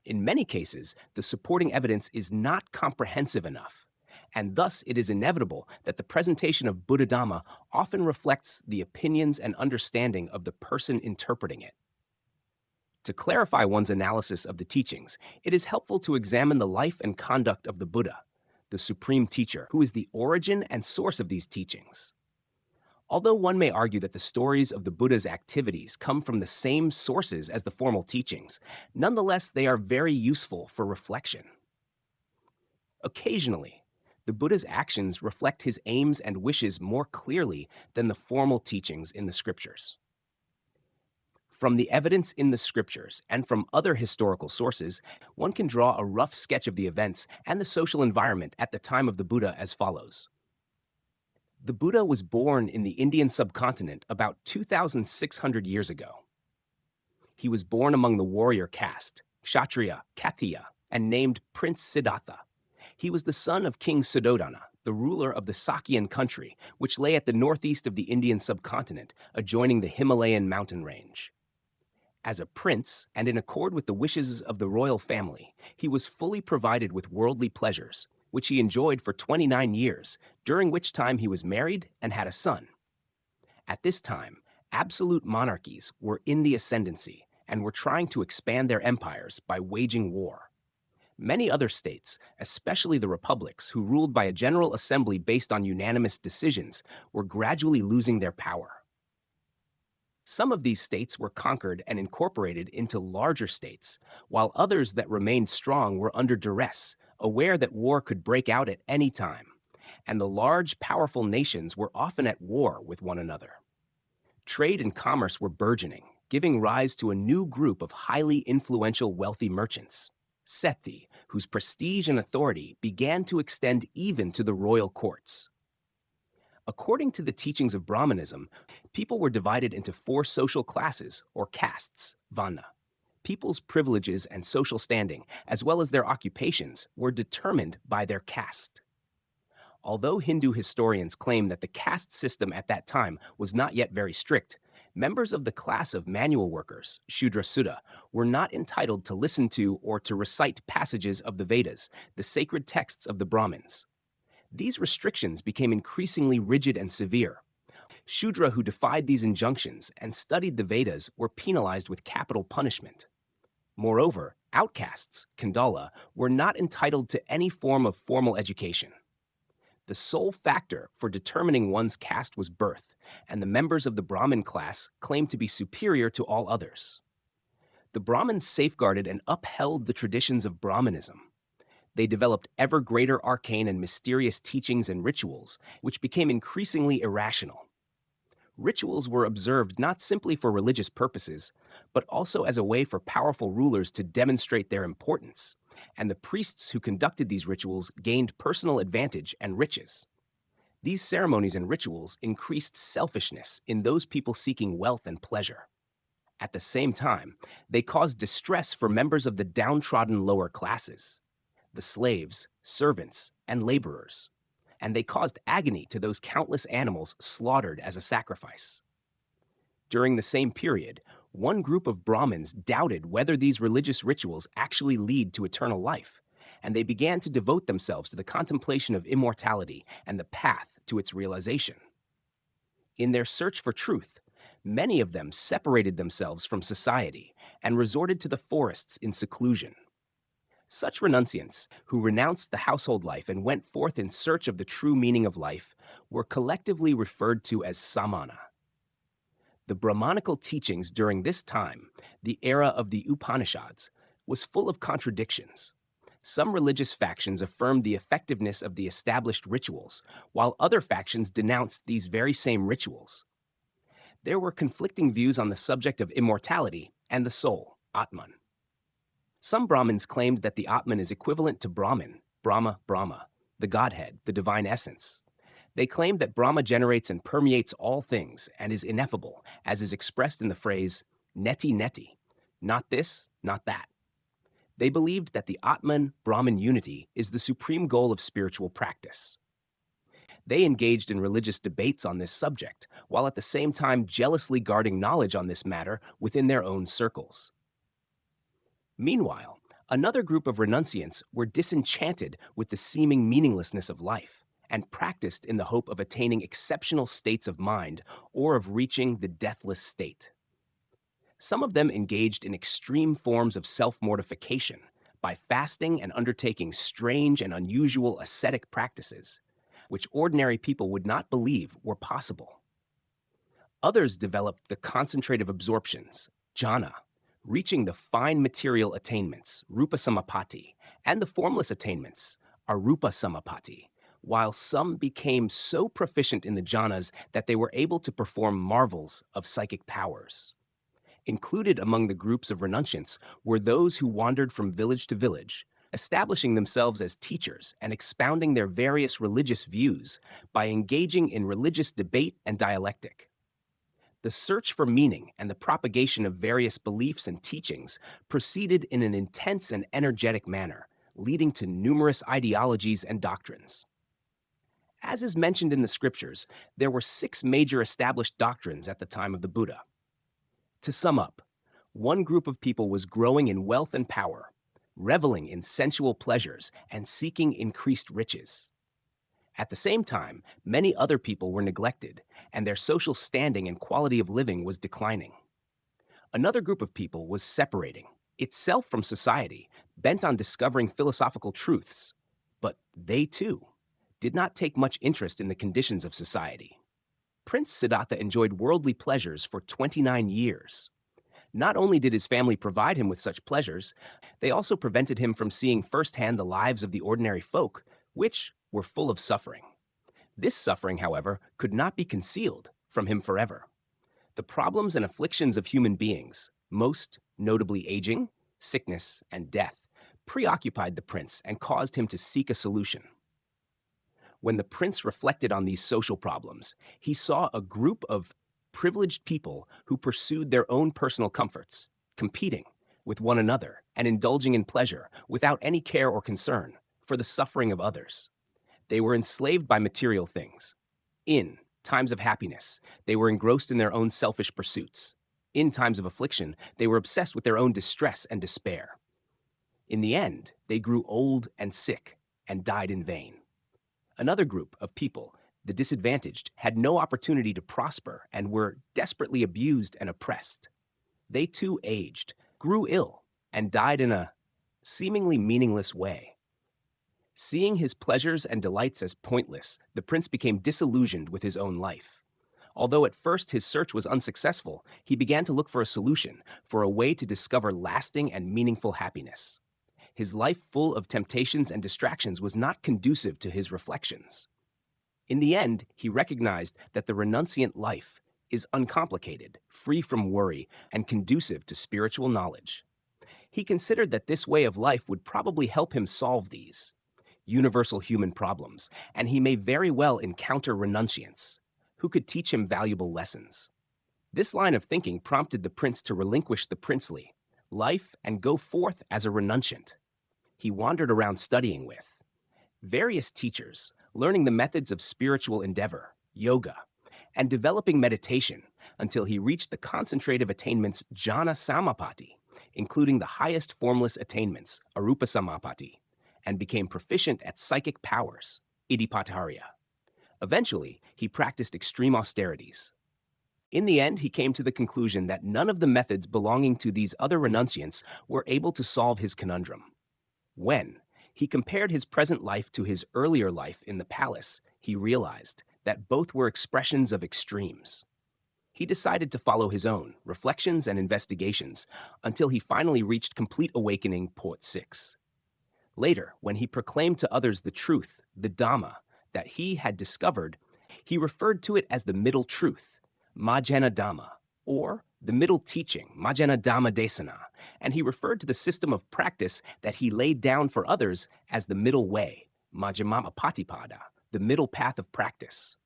In many cases, the supporting evidence is not comprehensive enough, and thus it is inevitable that the presentation of Buddha Dhamma often reflects the opinions and understanding of the person interpreting it. To clarify one's analysis of the teachings, it is helpful to examine the life and conduct of the Buddha, the supreme teacher, who is the origin and source of these teachings. Although one may argue that the stories of the Buddha's activities come from the same sources as the formal teachings, nonetheless they are very useful for reflection. Occasionally, the Buddha's actions reflect his aims and wishes more clearly than the formal teachings in the scriptures. From the evidence in the scriptures and from other historical sources, one can draw a rough sketch of the events and the social environment at the time of the Buddha as follows. The Buddha was born in the Indian subcontinent about 2,600 years ago. He was born among the warrior caste, Kshatriya, Khattiya, and named Prince Siddhartha. He was the son of King Suddhodana, the ruler of the Sakyan country, which lay at the northeast of the Indian subcontinent, adjoining the Himalayan mountain range. As a prince, and in accord with the wishes of the royal family, he was fully provided with worldly pleasures, which he enjoyed for 29 years, during which time he was married and had a son. At this time, absolute monarchies were in the ascendancy and were trying to expand their empires by waging war. Many other states, especially the republics who ruled by a general assembly based on unanimous decisions, were gradually losing their power. Some of these states were conquered and incorporated into larger states, while others that remained strong were under duress, aware that war could break out at any time, and the large, powerful nations were often at war with one another. Trade and commerce were burgeoning, giving rise to a new group of highly influential wealthy merchants, Sethi, whose prestige and authority began to extend even to the royal courts. According to the teachings of Brahmanism, people were divided into 4 social classes, or castes, vana. People's privileges and social standing, as well as their occupations, were determined by their caste. Although Hindu historians claim that the caste system at that time was not yet very strict, members of the class of manual workers, Shudra Sudha, were not entitled to listen to or to recite passages of the Vedas, the sacred texts of the Brahmins. These restrictions became increasingly rigid and severe. Shudra who defied these injunctions and studied the Vedas were penalized with capital punishment. Moreover, outcasts, Khandala, were not entitled to any form of formal education. The sole factor for determining one's caste was birth, and the members of the Brahmin class claimed to be superior to all others. The Brahmins safeguarded and upheld the traditions of Brahmanism. They developed ever greater arcane and mysterious teachings and rituals, which became increasingly irrational. Rituals were observed not simply for religious purposes, but also as a way for powerful rulers to demonstrate their importance, and the priests who conducted these rituals gained personal advantage and riches. These ceremonies and rituals increased selfishness in those people seeking wealth and pleasure. At the same time, they caused distress for members of the downtrodden lower classes, the slaves, servants, and laborers, and they caused agony to those countless animals slaughtered as a sacrifice. During the same period, one group of Brahmins doubted whether these religious rituals actually lead to eternal life, and they began to devote themselves to the contemplation of immortality and the path to its realization. In their search for truth, many of them separated themselves from society and resorted to the forests in seclusion. Such renunciants, who renounced the household life and went forth in search of the true meaning of life, were collectively referred to as samana. The Brahmanical teachings during this time, the era of the Upanishads, was full of contradictions. Some religious factions affirmed the effectiveness of the established rituals, while other factions denounced these very same rituals. There were conflicting views on the subject of immortality and the soul, Atman. Some Brahmins claimed that the Atman is equivalent to Brahman, Brahma, the Godhead, the divine essence. They claimed that Brahma generates and permeates all things and is ineffable, as is expressed in the phrase, neti neti, not this, not that. They believed that the Atman-Brahman unity is the supreme goal of spiritual practice. They engaged in religious debates on this subject, while at the same time jealously guarding knowledge on this matter within their own circles. Meanwhile, another group of renunciants were disenchanted with the seeming meaninglessness of life and practiced in the hope of attaining exceptional states of mind or of reaching the deathless state. Some of them engaged in extreme forms of self-mortification by fasting and undertaking strange and unusual ascetic practices, which ordinary people would not believe were possible. Others developed the concentrative absorptions, jhana, reaching the fine material attainments, rupa samapatti, and the formless attainments, arupa samapatti, while some became so proficient in the jhanas that they were able to perform marvels of psychic powers. Included among the groups of renunciants were those who wandered from village to village, establishing themselves as teachers and expounding their various religious views by engaging in religious debate and dialectic. The search for meaning and the propagation of various beliefs and teachings proceeded in an intense and energetic manner, leading to numerous ideologies and doctrines. As is mentioned in the scriptures, there were 6 major established doctrines at the time of the Buddha. To sum up, one group of people was growing in wealth and power, reveling in sensual pleasures and seeking increased riches. At the same time, many other people were neglected, and their social standing and quality of living was declining. Another group of people was separating, itself from society, bent on discovering philosophical truths. But they, too, did not take much interest in the conditions of society. Prince Siddhartha enjoyed worldly pleasures for 29 years. Not only did his family provide him with such pleasures, they also prevented him from seeing firsthand the lives of the ordinary folk, which were full of suffering. This suffering, however, could not be concealed from him forever. The problems and afflictions of human beings, most notably aging, sickness, and death, preoccupied the prince and caused him to seek a solution. When the prince reflected on these social problems, he saw a group of privileged people who pursued their own personal comforts, competing with one another and indulging in pleasure without any care or concern for the suffering of others. They were enslaved by material things. In times of happiness, they were engrossed in their own selfish pursuits. In times of affliction, they were obsessed with their own distress and despair. In the end, they grew old and sick and died in vain. Another group of people, the disadvantaged, had no opportunity to prosper and were desperately abused and oppressed. They too aged, grew ill, and died in a seemingly meaningless way. Seeing his pleasures and delights as pointless, the prince became disillusioned with his own life. Although at first his search was unsuccessful, he began to look for a solution, for a way to discover lasting and meaningful happiness. His life full of temptations and distractions was not conducive to his reflections. In the end, he recognized that the renunciant life is uncomplicated, free from worry, and conducive to spiritual knowledge. He considered that this way of life would probably help him solve these universal human problems, and he may very well encounter renunciants who could teach him valuable lessons. This line of thinking prompted the prince to relinquish the princely life and go forth as a renunciant. He wandered around studying with various teachers, learning the methods of spiritual endeavor, yoga, and developing meditation until he reached the concentrative attainments jhana samapatti, including the highest formless attainments, arupa samapatti, and became proficient at psychic powers, iddhipatharya. Eventually, he practiced extreme austerities. In the end, he came to the conclusion that none of the methods belonging to these other renunciants were able to solve his conundrum. When he compared his present life to his earlier life in the palace, he realized that both were expressions of extremes. He decided to follow his own reflections and investigations until he finally reached complete awakening, Port 6. Later, when he proclaimed to others the truth, the Dhamma, that he had discovered, he referred to it as the middle truth, Majjhana Dhamma, or the middle teaching, Majjhana Dhamma Desana, and he referred to the system of practice that he laid down for others as the middle way, Majjhima Patipada, the middle path of practice.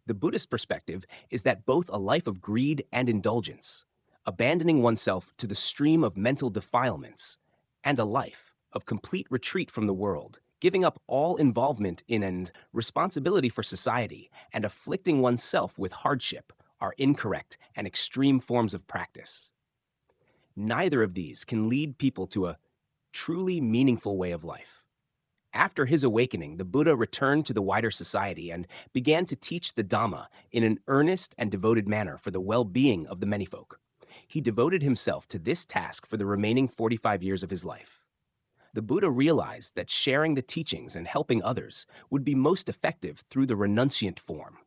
The Buddhist perspective is that both a life of greed and indulgence, abandoning oneself to the stream of mental defilements, and a life of complete retreat from the world, giving up all involvement in and responsibility for society, and afflicting oneself with hardship, are incorrect and extreme forms of practice. Neither of these can lead people to a truly meaningful way of life. After his awakening, the Buddha returned to the wider society and began to teach the Dhamma in an earnest and devoted manner for the well-being of the many folk. He devoted himself to this task for the remaining 45 years of his life. The Buddha realized that sharing the teachings and helping others would be most effective through the renunciant form.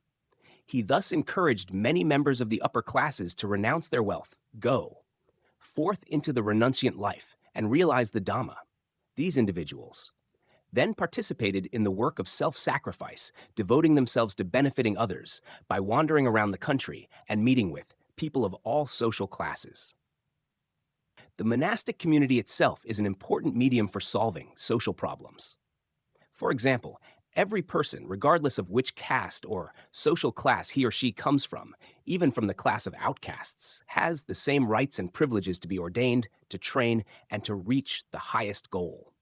He thus encouraged many members of the upper classes to renounce their wealth, go forth into the renunciant life, and realize the Dhamma. These individuals then participated in the work of self-sacrifice, devoting themselves to benefiting others by wandering around the country and meeting with people of all social classes. The monastic community itself is an important medium for solving social problems. For example, every person, regardless of which caste or social class he or she comes from, even from the class of outcasts, has the same rights and privileges to be ordained, to train, and to reach the highest goal.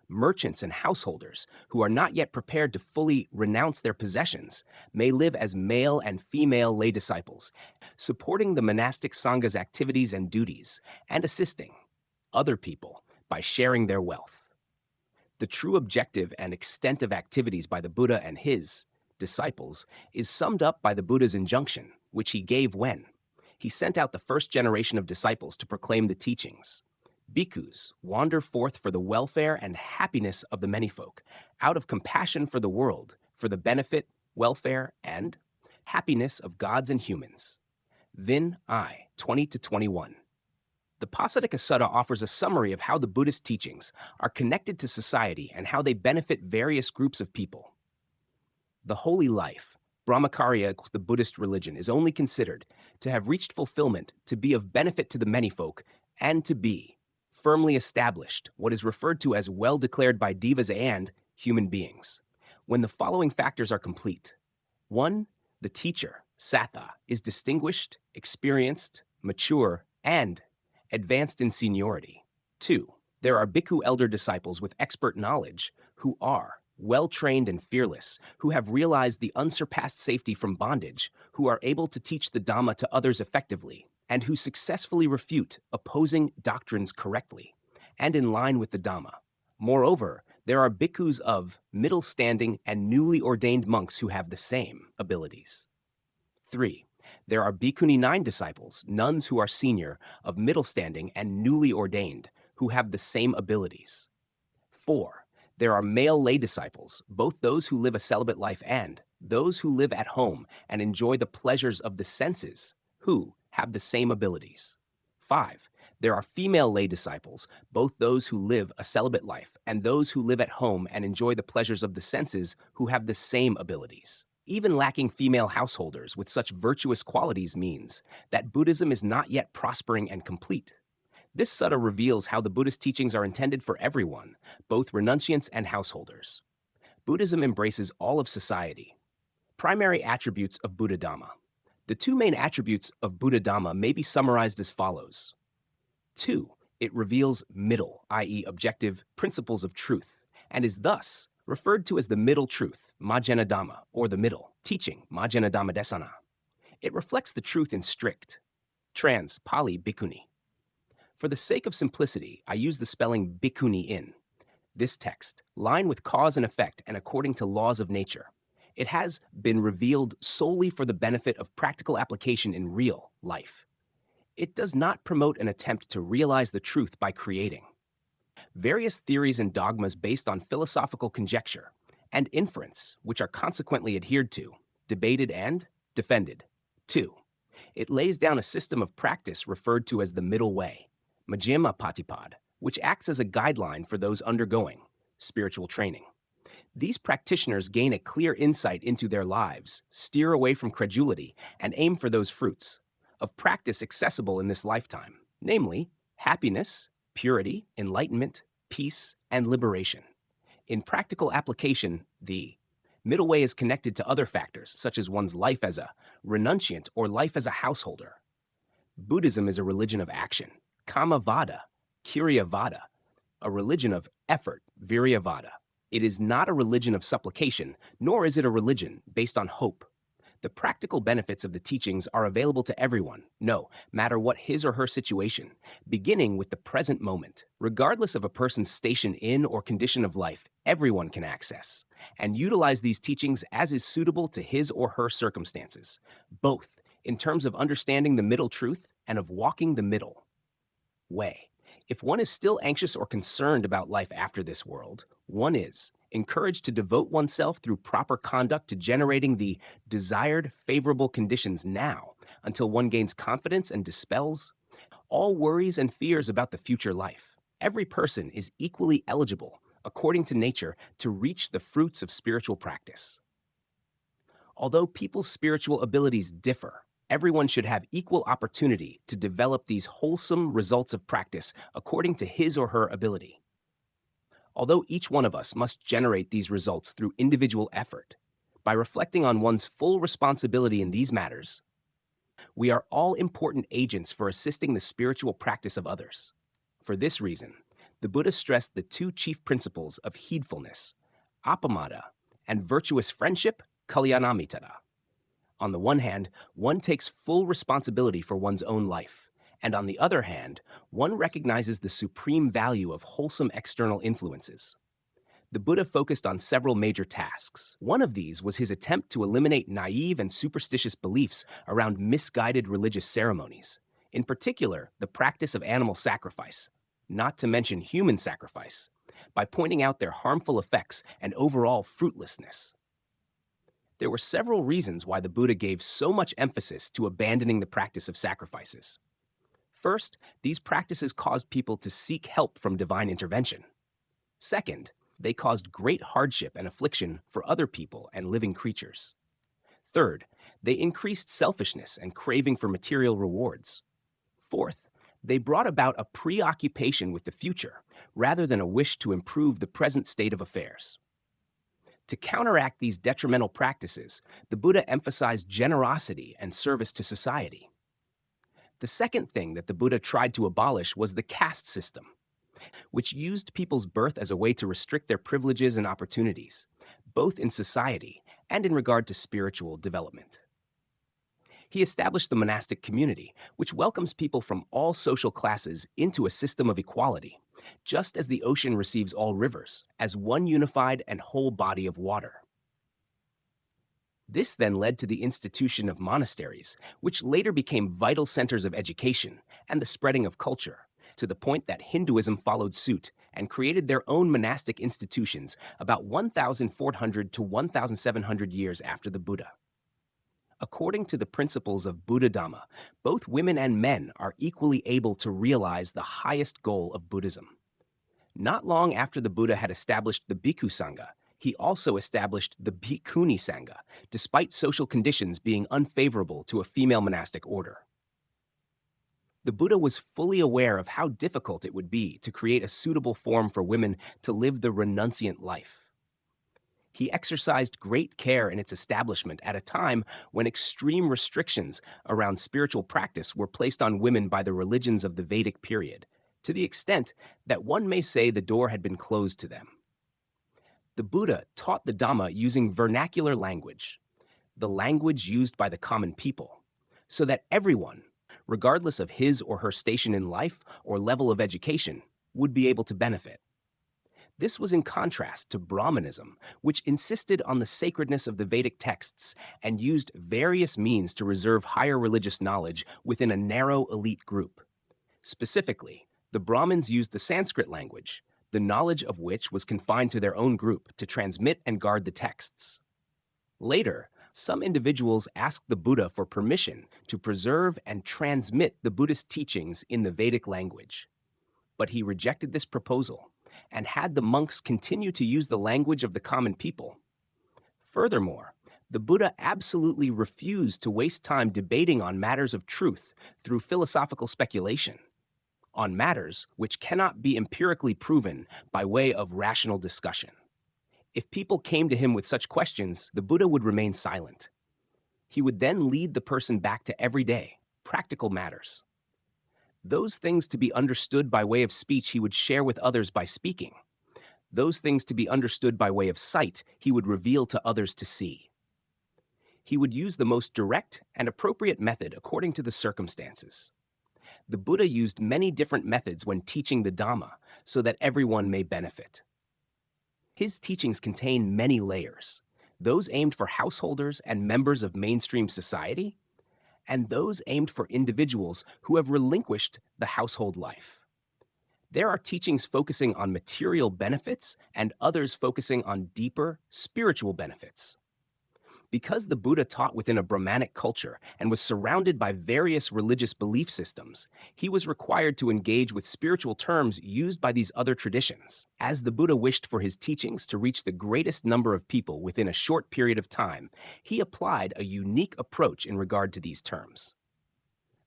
Merchants and householders who are not yet prepared to fully renounce their possessions may live as male and female lay disciples, supporting the monastic sangha's activities and duties, and assisting other people by sharing their wealth. The true objective and extent of activities by the Buddha and his disciples is summed up by the Buddha's injunction, which he gave when he sent out the first generation of disciples to proclaim the teachings. Bhikkhus wander forth for the welfare and happiness of the many folk, out of compassion for the world, for the benefit, welfare, and happiness of gods and humans. Vin I, 20-21. The Pasadika Sutta offers a summary of how the Buddhist teachings are connected to society and how they benefit various groups of people. The holy life, Brahmacharya, the Buddhist religion, is only considered to have reached fulfillment, to be of benefit to the many folk, and to be firmly established, what is referred to as well declared by devas and human beings, when the following factors are complete. 1. The teacher, Sattva, is distinguished, experienced, mature, and advanced in seniority. 2. There are bhikkhu elder disciples with expert knowledge who are well-trained and fearless, who have realized the unsurpassed safety from bondage, who are able to teach the Dhamma to others effectively, and who successfully refute opposing doctrines correctly and in line with the Dhamma. Moreover, there are bhikkhus of middle standing and newly ordained monks who have the same abilities. 3. There are bhikkhuni 9 disciples, nuns who are senior, of middle standing and newly ordained, who have the same abilities. 4. There are male lay disciples, both those who live a celibate life and those who live at home and enjoy the pleasures of the senses, who have the same abilities. 5. There are female lay disciples, both those who live a celibate life and those who live at home and enjoy the pleasures of the senses, who have the same abilities. Even lacking female householders with such virtuous qualities means that Buddhism is not yet prospering and complete. This sutta reveals how the Buddhist teachings are intended for everyone, both renunciants and householders. Buddhism embraces all of society. Primary attributes of Buddha Dhamma. The two main attributes of Buddha Dhamma may be summarized as follows. 2. It reveals middle, i.e. objective, principles of truth, and is thus referred to as the middle truth, Majjhana Dhamma, or the middle teaching, Majjhana Dhamma Desana. It reflects the truth in strict, trans, Pali, bhikkhuni. For the sake of simplicity, I use the spelling bhikkhuni in this text, line with cause and effect and according to laws of nature. It has been revealed solely for the benefit of practical application in real life. It does not promote an attempt to realize the truth by creating various theories and dogmas based on philosophical conjecture and inference, which are consequently adhered to, debated, and defended. 2. It lays down a system of practice referred to as the middle way, Majjhima Patipad, which acts as a guideline for those undergoing spiritual training. These practitioners gain a clear insight into their lives, steer away from credulity, and aim for those fruits of practice accessible in this lifetime, namely happiness, purity, enlightenment, peace, and liberation. In practical application, the middle way is connected to other factors, such as one's life as a renunciant or life as a householder. Buddhism is a religion of action, Kamavada, Kiryavada, a religion of effort, Viryavada. It is not a religion of supplication, nor is it a religion based on hope. The practical benefits of the teachings are available to everyone, no matter what his or her situation, beginning with the present moment. Regardless of a person's station in or condition of life, everyone can access and utilize these teachings as is suitable to his or her circumstances, both in terms of understanding the middle truth and of walking the middle way. If one is still anxious or concerned about life after this world, one is encouraged to devote oneself through proper conduct to generating the desired favorable conditions now until one gains confidence and dispels all worries and fears about the future life. Every person is equally eligible, according to nature, to reach the fruits of spiritual practice. Although people's spiritual abilities differ, everyone should have equal opportunity to develop these wholesome results of practice according to his or her ability. Although each one of us must generate these results through individual effort, by reflecting on one's full responsibility in these matters, we are all important agents for assisting the spiritual practice of others. For this reason, the Buddha stressed the two chief principles of heedfulness, appamada, and virtuous friendship, kalyanamitada. On the one hand, one takes full responsibility for one's own life, And on the other hand, one recognizes the supreme value of wholesome external influences. The Buddha focused on several major tasks. One of these was his attempt to eliminate naive and superstitious beliefs around misguided religious ceremonies, in particular, the practice of animal sacrifice, not to mention human sacrifice, by pointing out their harmful effects and overall fruitlessness. There were several reasons why the Buddha gave so much emphasis to abandoning the practice of sacrifices. First, these practices caused people to seek help from divine intervention. Second, they caused great hardship and affliction for other people and living creatures. Third, they increased selfishness and craving for material rewards. Fourth, they brought about a preoccupation with the future rather than a wish to improve the present state of affairs. To counteract these detrimental practices, the Buddha emphasized generosity and service to society. The second thing that the Buddha tried to abolish was the caste system, which used people's birth as a way to restrict their privileges and opportunities, both in society and in regard to spiritual development. He established the monastic community, which welcomes people from all social classes into a system of equality, just as the ocean receives all rivers, as one unified and whole body of water. This then led to the institution of monasteries, which later became vital centers of education and the spreading of culture, to the point that Hinduism followed suit and created their own monastic institutions about 1,400 to 1,700 years after the Buddha. According to the principles of Buddha Dhamma, both women and men are equally able to realize the highest goal of Buddhism. Not long after the Buddha had established the Bhikkhu Sangha, he also established the Bhikkhuni Sangha, despite social conditions being unfavorable to a female monastic order. The Buddha was fully aware of how difficult it would be to create a suitable form for women to live the renunciant life. He exercised great care in its establishment at a time when extreme restrictions around spiritual practice were placed on women by the religions of the Vedic period, to the extent that one may say the door had been closed to them. The Buddha taught the Dhamma using vernacular language, the language used by the common people, so that everyone, regardless of his or her station in life or level of education, would be able to benefit. This was in contrast to Brahmanism, which insisted on the sacredness of the Vedic texts and used various means to reserve higher religious knowledge within a narrow elite group. Specifically, the Brahmins used the Sanskrit language, the knowledge of which was confined to their own group to transmit and guard the texts. Later, some individuals asked the Buddha for permission to preserve and transmit the Buddhist teachings in the Vedic language. But he rejected this proposal and had the monks continue to use the language of the common people. Furthermore, the Buddha absolutely refused to waste time debating on matters of truth through philosophical speculation, on matters which cannot be empirically proven by way of rational discussion. If people came to him with such questions, the Buddha would remain silent. He would then lead the person back to everyday, practical matters. Those things to be understood by way of speech he would share with others by speaking. Those things to be understood by way of sight he would reveal to others to see. He would use the most direct and appropriate method according to the circumstances. The Buddha used many different methods when teaching the Dhamma so that everyone may benefit. His teachings contain many layers, those aimed for householders and members of mainstream society, and those aimed for individuals who have relinquished the household life. There are teachings focusing on material benefits and others focusing on deeper spiritual benefits. Because the Buddha taught within a Brahmanic culture and was surrounded by various religious belief systems, he was required to engage with spiritual terms used by these other traditions. As the Buddha wished for his teachings to reach the greatest number of people within a short period of time, he applied a unique approach in regard to these terms.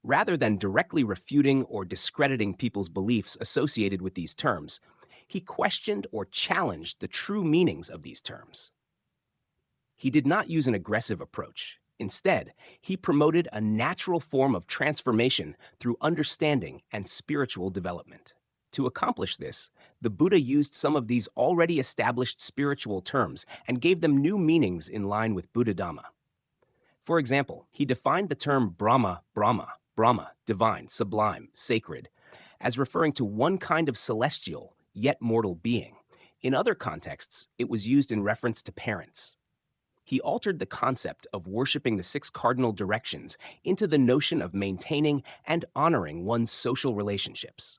Rather than directly refuting or discrediting people's beliefs associated with these terms, he questioned or challenged the true meanings of these terms. He did not use an aggressive approach. Instead, he promoted a natural form of transformation through understanding and spiritual development. To accomplish this, the Buddha used some of these already established spiritual terms and gave them new meanings in line with Buddha Dhamma. For example, he defined the term Brahma, Brahma, Brahma, divine, sublime, sacred, as referring to one kind of celestial, yet mortal being. In other contexts, it was used in reference to parents. He altered the concept of worshiping the six cardinal directions into the notion of maintaining and honoring one's social relationships.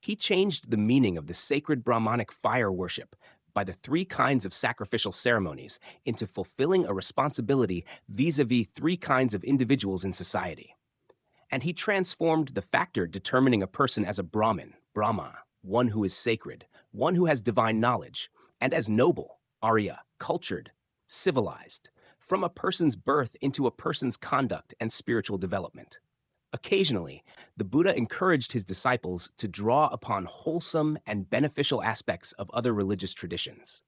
He changed the meaning of the sacred Brahmanic fire worship by the three kinds of sacrificial ceremonies into fulfilling a responsibility vis-a-vis three kinds of individuals in society. And he transformed the factor determining a person as a Brahmin, Brahma, one who is sacred, one who has divine knowledge, and as noble, Arya, cultured, civilized, from a person's birth into a person's conduct and spiritual development. Occasionally, the Buddha encouraged his disciples to draw upon wholesome and beneficial aspects of other religious traditions.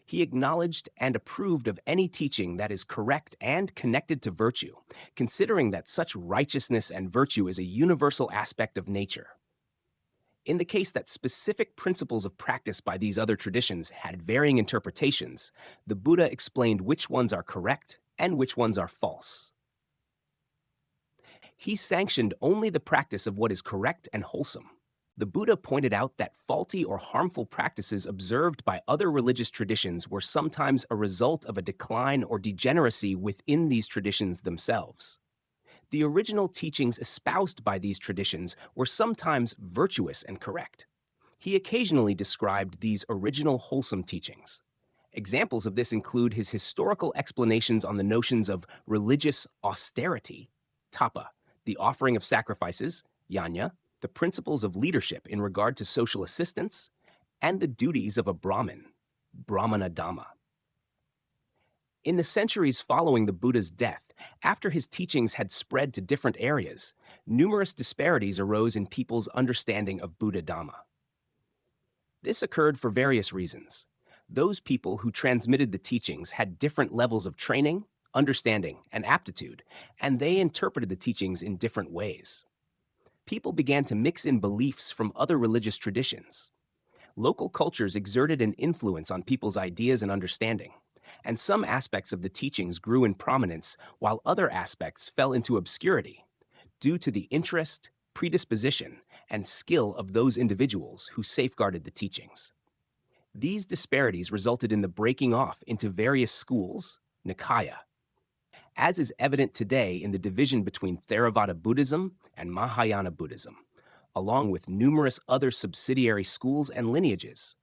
He acknowledged and approved of any teaching that is correct and connected to virtue, considering that such righteousness and virtue is a universal aspect of nature. In the case that specific principles of practice by these other traditions had varying interpretations, the Buddha explained which ones are correct and which ones are false. He sanctioned only the practice of what is correct and wholesome. The Buddha pointed out that faulty or harmful practices observed by other religious traditions were sometimes a result of a decline or degeneracy within these traditions themselves. The original teachings espoused by these traditions were sometimes virtuous and correct. He occasionally described these original wholesome teachings. Examples of this include his historical explanations on the notions of religious austerity, tapa, the offering of sacrifices, yajna, the principles of leadership in regard to social assistance, and the duties of a Brahmin, Brahmana Dhamma. In the centuries following the Buddha's death, after his teachings had spread to different areas, numerous disparities arose in people's understanding of Buddha Dhamma. This occurred for various reasons. Those people who transmitted the teachings had different levels of training, understanding, and aptitude, and they interpreted the teachings in different ways. People began to mix in beliefs from other religious traditions. Local cultures exerted an influence on people's ideas and understanding, and some aspects of the teachings grew in prominence while other aspects fell into obscurity due to the interest, predisposition, and skill of those individuals who safeguarded the teachings. These disparities resulted in the breaking off into various schools, Nikaya, as is evident today in the division between Theravada Buddhism and Mahayana Buddhism, along with numerous other subsidiary schools and lineages.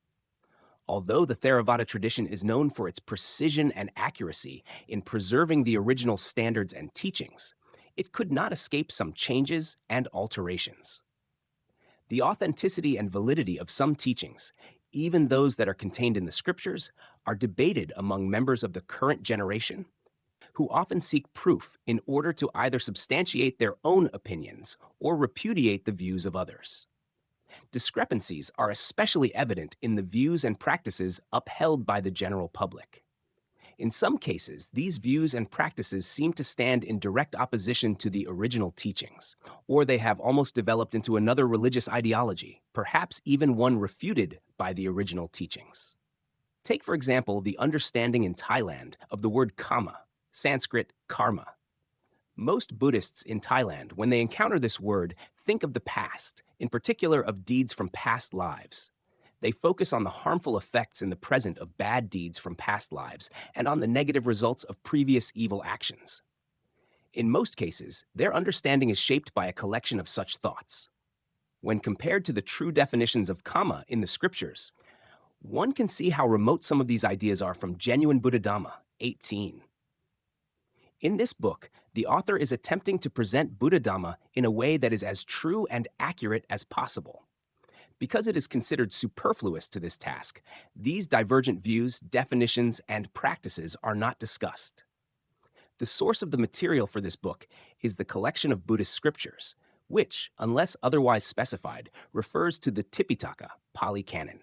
Although the Theravada tradition is known for its precision and accuracy in preserving the original standards and teachings, it could not escape some changes and alterations. The authenticity and validity of some teachings, even those that are contained in the scriptures, are debated among members of the current generation, who often seek proof in order to either substantiate their own opinions or repudiate the views of others. Discrepancies are especially evident in the views and practices upheld by the general public. In some cases, these views and practices seem to stand in direct opposition to the original teachings, or they have almost developed into another religious ideology, perhaps even one refuted by the original teachings. Take, for example, the understanding in Thailand of the word kama, Sanskrit karma. Most Buddhists in Thailand, when they encounter this word, think of the past, in particular of deeds from past lives. They focus on the harmful effects in the present of bad deeds from past lives and on the negative results of previous evil actions. In most cases, their understanding is shaped by a collection of such thoughts. When compared to the true definitions of kama in the scriptures, one can see how remote some of these ideas are from genuine Buddha Dhamma, 18. In this book, the author is attempting to present Buddha Dhamma in a way that is as true and accurate as possible. Because it is considered superfluous to this task, these divergent views, definitions, and practices are not discussed. The source of the material for this book is the collection of Buddhist scriptures, which, unless otherwise specified, refers to the Tipitaka, Pali Canon.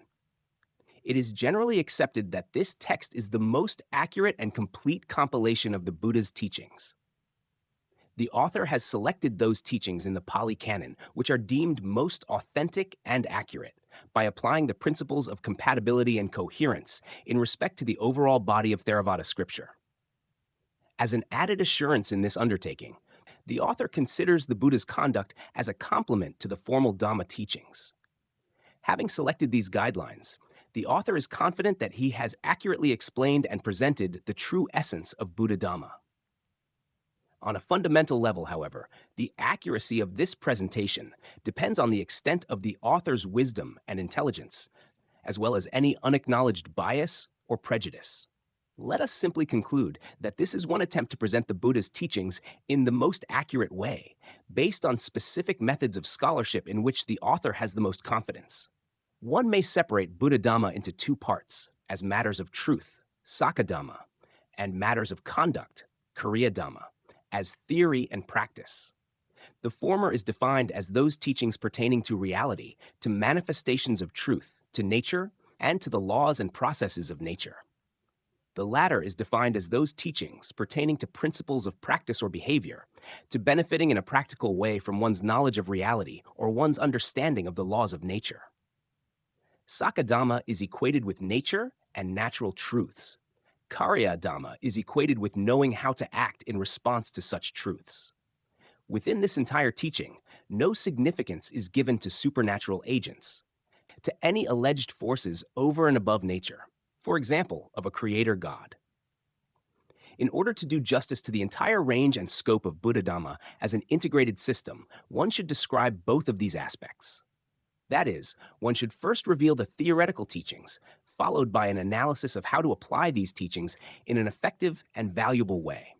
It is generally accepted that this text is the most accurate and complete compilation of the Buddha's teachings. The author has selected those teachings in the Pali Canon, which are deemed most authentic and accurate, by applying the principles of compatibility and coherence in respect to the overall body of Theravada scripture. As an added assurance in this undertaking, The author considers the Buddha's conduct as a complement to the formal Dhamma teachings. Having selected these guidelines, the author is confident that he has accurately explained and presented the true essence of Buddha Dhamma. On a fundamental level, however, the accuracy of this presentation depends on the extent of the author's wisdom and intelligence, as well as any unacknowledged bias or prejudice. Let us simply conclude that this is one attempt to present the Buddha's teachings in the most accurate way, based on specific methods of scholarship in which the author has the most confidence. One may separate Buddha Dhamma into two parts, as matters of truth, Sakka Dhamma, and matters of conduct, Kriya Dhamma, as theory and practice. The former is defined as those teachings pertaining to reality, to manifestations of truth, to nature, and to the laws and processes of nature. The latter is defined as those teachings pertaining to principles of practice or behavior, to benefiting in a practical way from one's knowledge of reality or one's understanding of the laws of nature. Sakka Dhamma is equated with nature and natural truths. Kriya Dhamma is equated with knowing how to act in response to such truths. Within this entire teaching, no significance is given to supernatural agents, to any alleged forces over and above nature, for example, of a creator God. In order to do justice to the entire range and scope of Buddha Dhamma as an integrated system, one should describe both of these aspects. That is, one should first reveal the theoretical teachings, followed by an analysis of how to apply these teachings in an effective and valuable way.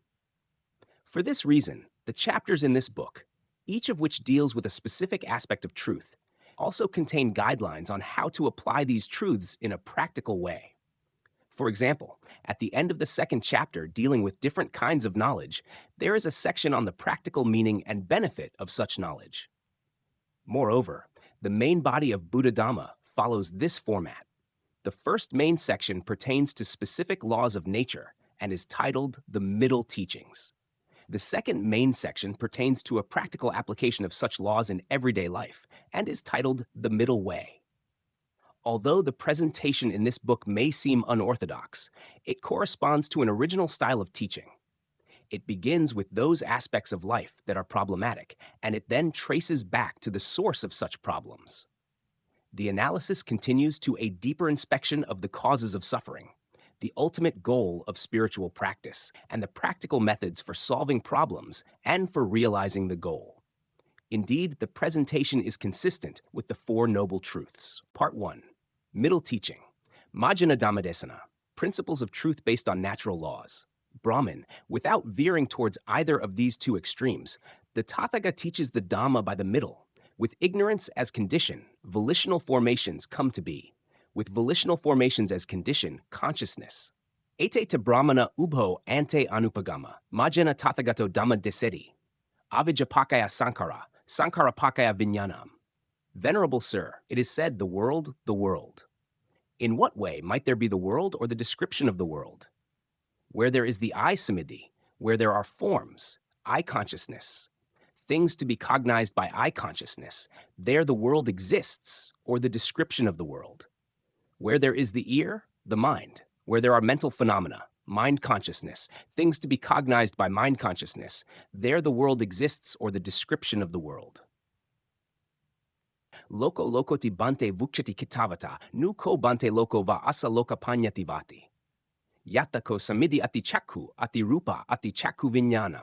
For this reason, the chapters in this book, each of which deals with a specific aspect of truth, also contain guidelines on how to apply these truths in a practical way. For example, at the end of the second chapter dealing with different kinds of knowledge, there is a section on the practical meaning and benefit of such knowledge. Moreover, the main body of Buddha Dhamma follows this format. The first main section pertains to specific laws of nature and is titled the Middle Teachings. The second main section pertains to a practical application of such laws in everyday life and is titled the Middle Way. Although the presentation in this book may seem unorthodox, it corresponds to an original style of teaching. It begins with those aspects of life that are problematic, and it then traces back to the source of such problems. The analysis continues to a deeper inspection of the causes of suffering, the ultimate goal of spiritual practice, and the practical methods for solving problems and for realizing the goal. Indeed, the presentation is consistent with the Four Noble Truths. Part 1. Middle Teaching. Majjhima Dhammadesana. Principles of truth based on natural laws. Brahman. Without veering towards either of these two extremes, the Tathagata teaches the Dhamma by the middle. With ignorance as condition, volitional formations come to be. With volitional formations as condition, consciousness. Ete te brahmana ubho ante anupagama. Majjhima Tathagato Dhamma deseti. Avijapakaya Sankara. Sankara Pakaya Vijnanam. Venerable Sir, it is said the world. In what way might there be the world or the description of the world? Where there is the I samadhi, where there are forms, I consciousness, things to be cognized by I consciousness, there the world exists, or the description of the world. Where there is the ear, the mind, where there are mental phenomena, mind consciousness, things to be cognized by mind consciousness, there the world exists or the description of the world. Loko lokoti bante vukchati kitavata, nu ko bante loko va asa loka panyati vati. Yata ko samidhi ati chakku, ati rupa, ati chakku vinyana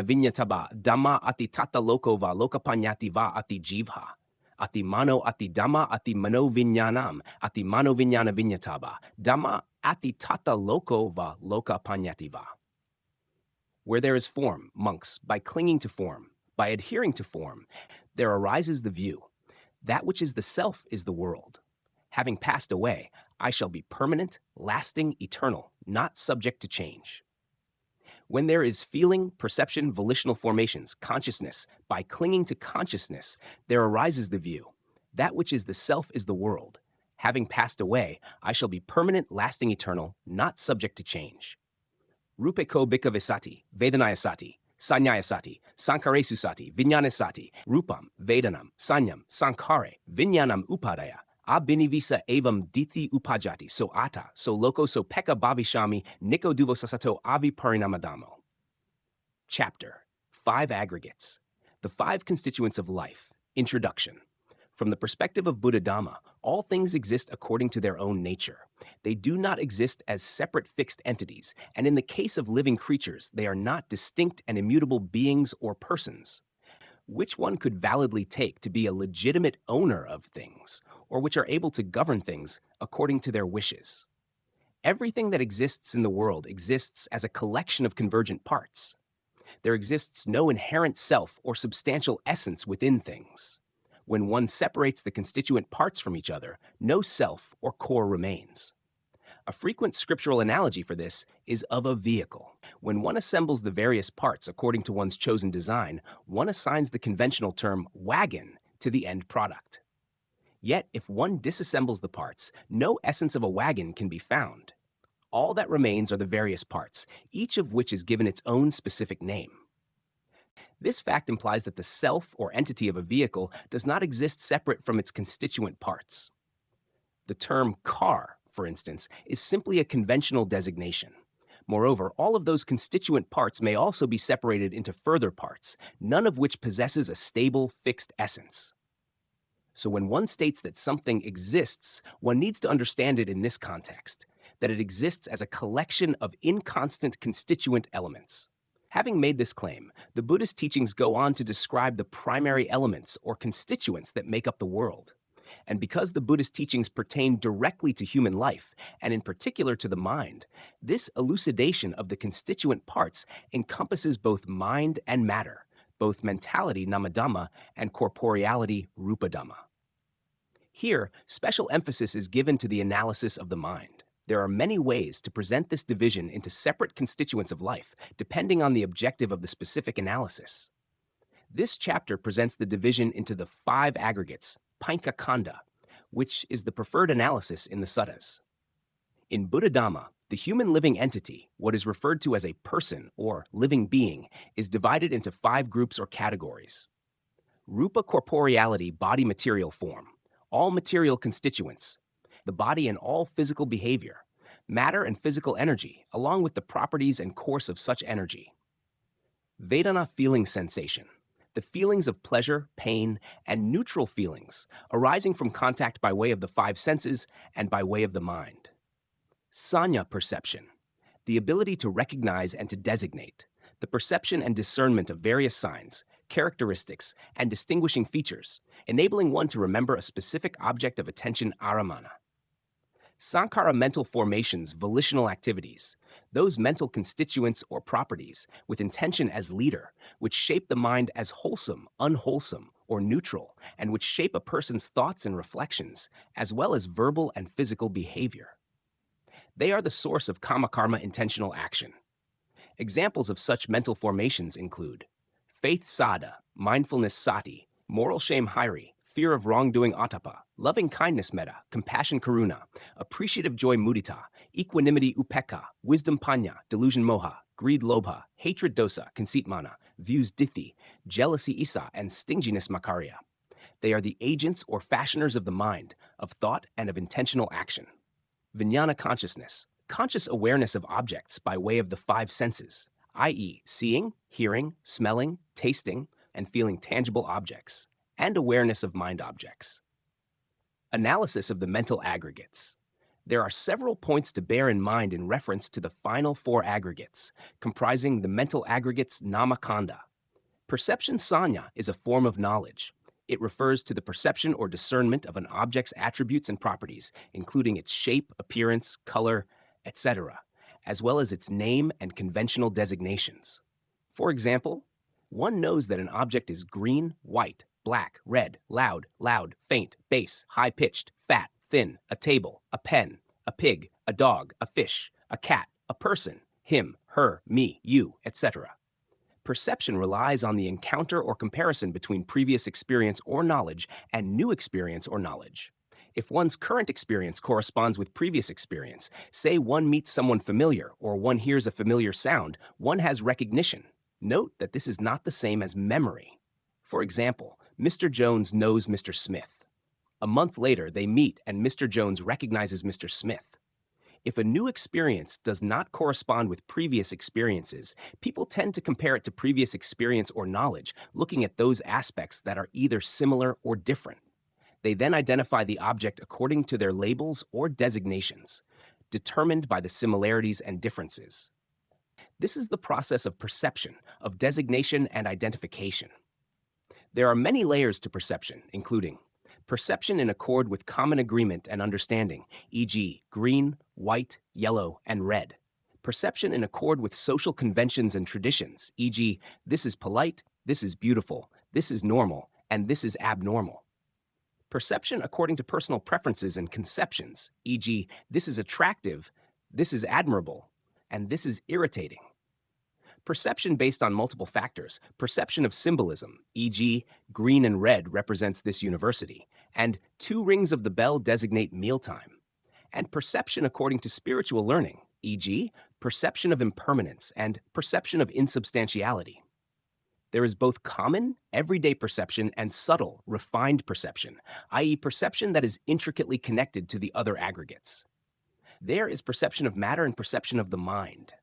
vinyataba, dhamma ati tata loko va loka panyati va ati jivha. Ati mano ati dhamma ati mano vinyanam, ati mano vinyana vinyataba, dhamma ati tata loko va loka panyati va. Where there is form, monks, by clinging to form, by adhering to form, there arises the view. That which is the self is the world. Having passed away, I shall be permanent, lasting, eternal, not subject to change. When there is feeling, perception, volitional formations, consciousness, by clinging to consciousness, there arises the view. That which is the self is the world. Having passed away, I shall be permanent, lasting, eternal, not subject to change. Rupeko bhikkhave sati, vedanaya sati, sanyaya sati, sankaresu sati, vijnana sati, rupam, vedanam, sanyam, sankare, vijnanam upadaya, abhinivisa evam dithi upajati, so ata, so loko, so peka bhavishami, niko duvo sasato avi parinamadamo. Chapter Five Aggregates, the five constituents of life. Introduction. From the perspective of Buddha Dhamma, all things exist according to their own nature. They do not exist as separate fixed entities, and in the case of living creatures, they are not distinct and immutable beings or persons. Which one could validly take to be a legitimate owner of things, or which are able to govern things according to their wishes? Everything that exists in the world exists as a collection of convergent parts. There exists no inherent self or substantial essence within things. When one separates the constituent parts from each other, no self or core remains. A frequent scriptural analogy for this is of a vehicle. When one assembles the various parts according to one's chosen design, one assigns the conventional term wagon to the end product. Yet, if one disassembles the parts, no essence of a wagon can be found. All that remains are the various parts, each of which is given its own specific name. This fact implies that the self or entity of a vehicle does not exist separate from its constituent parts. The term car, for instance, is simply a conventional designation. Moreover, all of those constituent parts may also be separated into further parts, none of which possesses a stable, fixed essence. So when one states that something exists, one needs to understand it in this context, that it exists as a collection of inconstant constituent elements. Having made this claim, the Buddhist teachings go on to describe the primary elements or constituents that make up the world. And because the Buddhist teachings pertain directly to human life, and in particular to the mind, this elucidation of the constituent parts encompasses both mind and matter, both mentality, namadhamma, and corporeality, rupadhamma. Here, special emphasis is given to the analysis of the mind. There are many ways to present this division into separate constituents of life, depending on the objective of the specific analysis. This chapter presents the division into the five aggregates, Painka Khanda, which is the preferred analysis in the suttas. In Buddha Dhamma, the human living entity, what is referred to as a person or living being, is divided into five groups or categories. Rupa corporeality, body material form, all material constituents, the body and all physical behavior, matter and physical energy, along with the properties and course of such energy. Vedana feeling sensation, the feelings of pleasure, pain, and neutral feelings arising from contact by way of the five senses and by way of the mind. Sanya perception, the ability to recognize and to designate, the perception and discernment of various signs, characteristics, and distinguishing features, enabling one to remember a specific object of attention aramana. Sankhara mental formations, volitional activities, those mental constituents or properties with intention as leader, which shape the mind as wholesome, unwholesome, or neutral, and which shape a person's thoughts and reflections, as well as verbal and physical behavior. They are the source of kama-karma intentional action. Examples of such mental formations include faith sada, mindfulness sati, moral shame hairi, fear of wrongdoing atapa, loving kindness metta, compassion karuna, appreciative joy mudita, equanimity upekka, wisdom panya, delusion moha, greed lobha, hatred dosa, conceit mana, views dithi, jealousy isa, and stinginess makarya. They are the agents or fashioners of the mind, of thought, and of intentional action. Vijnana consciousness, conscious awareness of objects by way of the five senses, i.e. seeing, hearing, smelling, tasting, and feeling tangible objects, and awareness of mind objects. Analysis of the mental aggregates. There are several points to bear in mind in reference to the final four aggregates, comprising the mental aggregates namakanda. Perception sanya is a form of knowledge. It refers to the perception or discernment of an object's attributes and properties, including its shape, appearance, color, etc., as well as its name and conventional designations. For example, one knows that an object is green, white, black, red, loud, faint, bass, high-pitched, fat, thin, a table, a pen, a pig, a dog, a fish, a cat, a person, him, her, me, you, etc. Perception relies on the encounter or comparison between previous experience or knowledge and new experience or knowledge. If one's current experience corresponds with previous experience, say one meets someone familiar or one hears a familiar sound, one has recognition. Note that this is not the same as memory. For example, Mr. Jones knows Mr. Smith. A month later, they meet and Mr. Jones recognizes Mr. Smith. If a new experience does not correspond with previous experiences, people tend to compare it to previous experience or knowledge, looking at those aspects that are either similar or different. They then identify the object according to their labels or designations, determined by the similarities and differences. This is the process of perception, of designation and identification. There are many layers to perception, including perception in accord with common agreement and understanding, e.g., green, white, yellow, and red. Perception in accord with social conventions and traditions, e.g., this is polite, this is beautiful, this is normal, and this is abnormal. Perception according to personal preferences and conceptions, e.g., this is attractive, this is admirable, and this is irritating. Perception based on multiple factors, perception of symbolism, e.g., green and red represents this university, and 2 rings of the bell designate mealtime. And perception according to spiritual learning, e.g., perception of impermanence and perception of insubstantiality. There is both common, everyday perception and subtle, refined perception, i.e., perception that is intricately connected to the other aggregates. There is perception of matter and perception of the mind.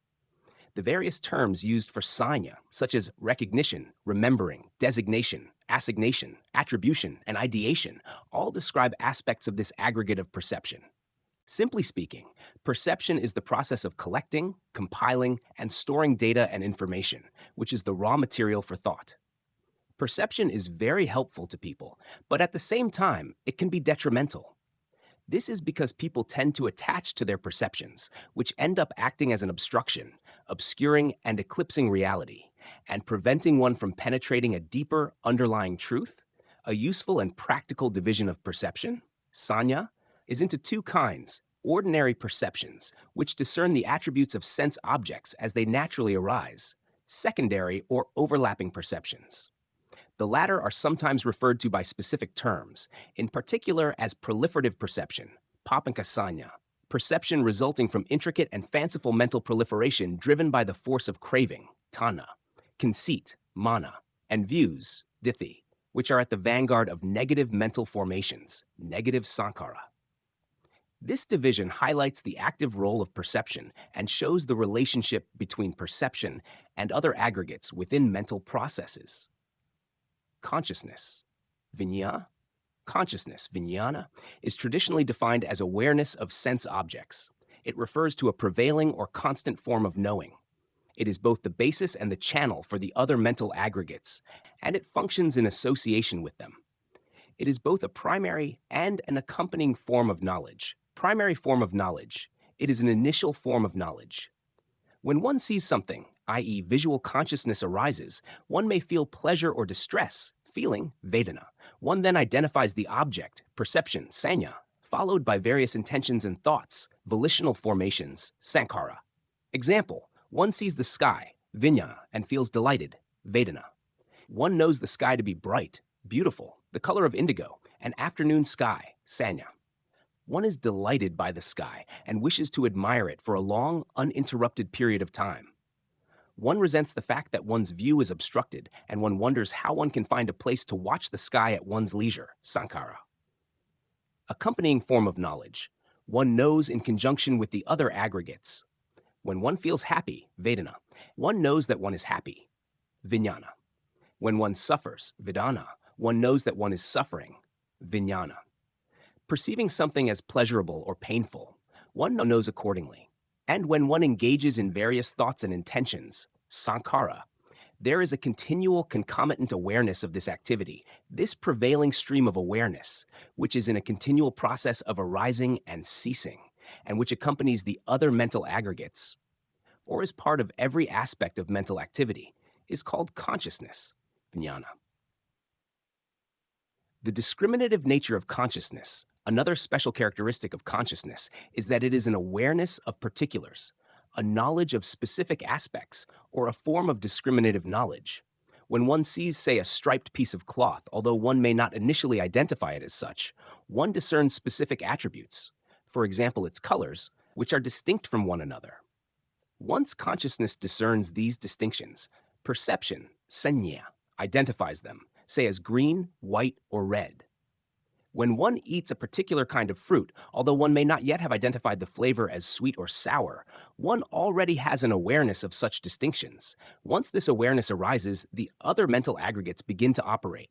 The various terms used for sanya, such as recognition, remembering, designation, assignation, attribution, and ideation, all describe aspects of this aggregate of perception. Simply speaking, perception is the process of collecting, compiling, and storing data and information, which is the raw material for thought. Perception is very helpful to people, but at the same time, it can be detrimental. This is because people tend to attach to their perceptions, which end up acting as an obstruction, obscuring and eclipsing reality, and preventing one from penetrating a deeper underlying truth. A useful and practical division of perception, sanya, is into 2 kinds: ordinary perceptions, which discern the attributes of sense objects as they naturally arise; secondary or overlapping perceptions. The latter are sometimes referred to by specific terms, in particular as proliferative perception, papanka sanya, perception resulting from intricate and fanciful mental proliferation driven by the force of craving, tanha, conceit, mana, and views, dithi, which are at the vanguard of negative mental formations, negative sankhara. This division highlights the active role of perception and shows the relationship between perception and other aggregates within mental processes. Consciousness, vinyana, is traditionally defined as awareness of sense objects. It refers to a prevailing or constant form of knowing. It is both the basis and the channel for the other mental aggregates, and it functions in association with them. It is both a primary and an accompanying form of knowledge. Primary form of knowledge. It is an initial form of knowledge. When one sees something, i.e., visual consciousness arises, one may feel pleasure or distress, feeling, vedana. One then identifies the object, perception, sanya, followed by various intentions and thoughts, volitional formations, sankhara. Example, one sees the sky, vinyana, and feels delighted, vedana. One knows the sky to be bright, beautiful, the color of indigo, an afternoon sky, sanya. One is delighted by the sky and wishes to admire it for a long, uninterrupted period of time. One resents the fact that one's view is obstructed, and one wonders how one can find a place to watch the sky at one's leisure, sankhara. Accompanying form of knowledge. One knows in conjunction with the other aggregates. When one feels happy, vedana, one knows that one is happy, vijnana. When one suffers, vedana, one knows that one is suffering, vijnana. Perceiving something as pleasurable or painful, one knows accordingly. And when one engages in various thoughts and intentions, sankhara, there is a continual concomitant awareness of this activity, this prevailing stream of awareness, which is in a continual process of arising and ceasing, and which accompanies the other mental aggregates, or is part of every aspect of mental activity, is called consciousness, vijnana. The discriminative nature of consciousness, another special characteristic of consciousness, is that it is an awareness of particulars, a knowledge of specific aspects, or a form of discriminative knowledge. When one sees, say, a striped piece of cloth, although one may not initially identify it as such, one discerns specific attributes, for example, its colors, which are distinct from one another. Once consciousness discerns these distinctions, perception, sanya, identifies them, say as green, white, or red. When one eats a particular kind of fruit, although one may not yet have identified the flavor as sweet or sour, one already has an awareness of such distinctions. Once this awareness arises, the other mental aggregates begin to operate.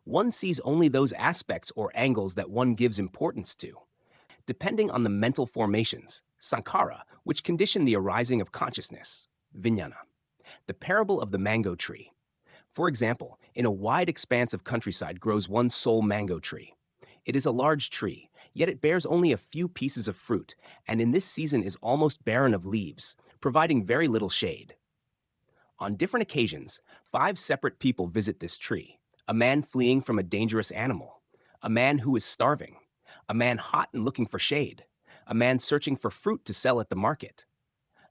One sees only those aspects or angles that one gives importance to. Depending on the mental formations, sankhara, which condition the arising of consciousness, vijnana. The parable of the mango tree. For example, in a wide expanse of countryside grows one sole mango tree. It is a large tree, yet it bears only a few pieces of fruit, and in this season is almost barren of leaves, providing very little shade. On different occasions, 5 separate people visit this tree: a man fleeing from a dangerous animal, a man who is starving, a man hot and looking for shade, a man searching for fruit to sell at the market,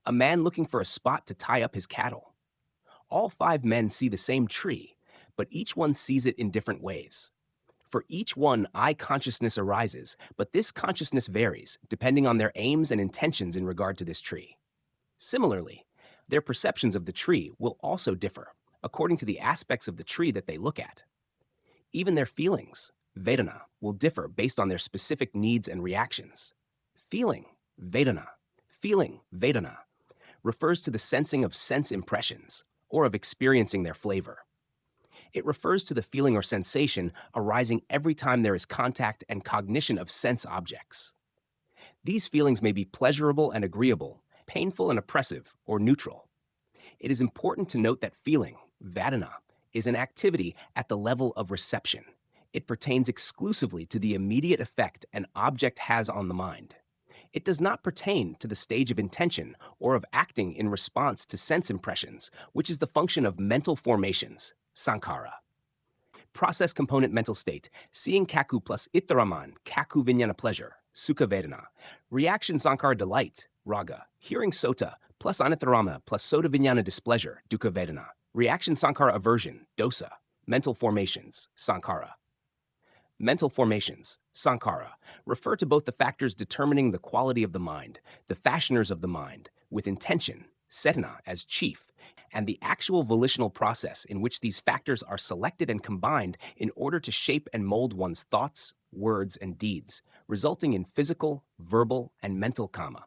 a man looking for a spot to tie up his cattle. All 5 men see the same tree, but each one sees it in different ways. For each one, I consciousness arises, but this consciousness varies depending on their aims and intentions in regard to this tree. Similarly, their perceptions of the tree will also differ according to the aspects of the tree that they look at. Even their feelings, Vedana, will differ based on their specific needs and reactions. Feeling, Vedana, refers to the sensing of sense impressions or of experiencing their flavor. It refers to the feeling or sensation arising every time there is contact and cognition of sense objects. These feelings may be pleasurable and agreeable, painful and oppressive, or neutral. It is important to note that feeling, Vedana, is an activity at the level of reception. It pertains exclusively to the immediate effect an object has on the mind. It does not pertain to the stage of intention or of acting in response to sense impressions, which is the function of mental formations, sankhara. Process component mental state, seeing kaku plus ittaraman, kaku vijnana pleasure, sukha vedana. Reaction sankhara delight, raga. Hearing sota plus anittarama plus sota vijnana displeasure, dukkha vedana. Reaction sankhara aversion, dosa. Mental formations, sankhara. Mental formations, sankhara, refer to both the factors determining the quality of the mind, the fashioners of the mind, with intention, cetana, as chief, and the actual volitional process in which these factors are selected and combined in order to shape and mold one's thoughts, words, and deeds, resulting in physical, verbal, and mental kama.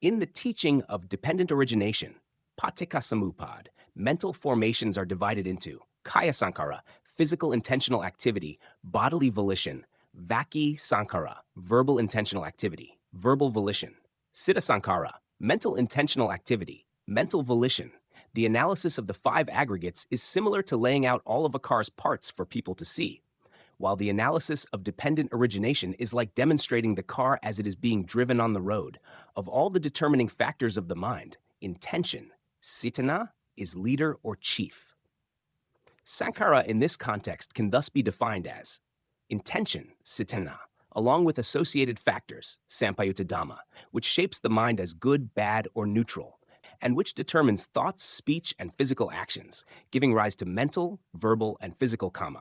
In the teaching of dependent origination, paticca samupad, mental formations are divided into kaya sankhara, physical intentional activity, bodily volition; vaki sankhara, verbal intentional activity, verbal volition; citta sankhara, mental intentional activity, mental volition. The analysis of the 5 aggregates is similar to laying out all of a car's parts for people to see, while the analysis of dependent origination is like demonstrating the car as it is being driven on the road. Of all the determining factors of the mind, intention, cetana, is leader or chief. Sankhara in this context can thus be defined as intention, cetana, along with associated factors, sampayutta dhamma, which shapes the mind as good, bad, or neutral, and which determines thoughts, speech, and physical actions, giving rise to mental, verbal, and physical kama.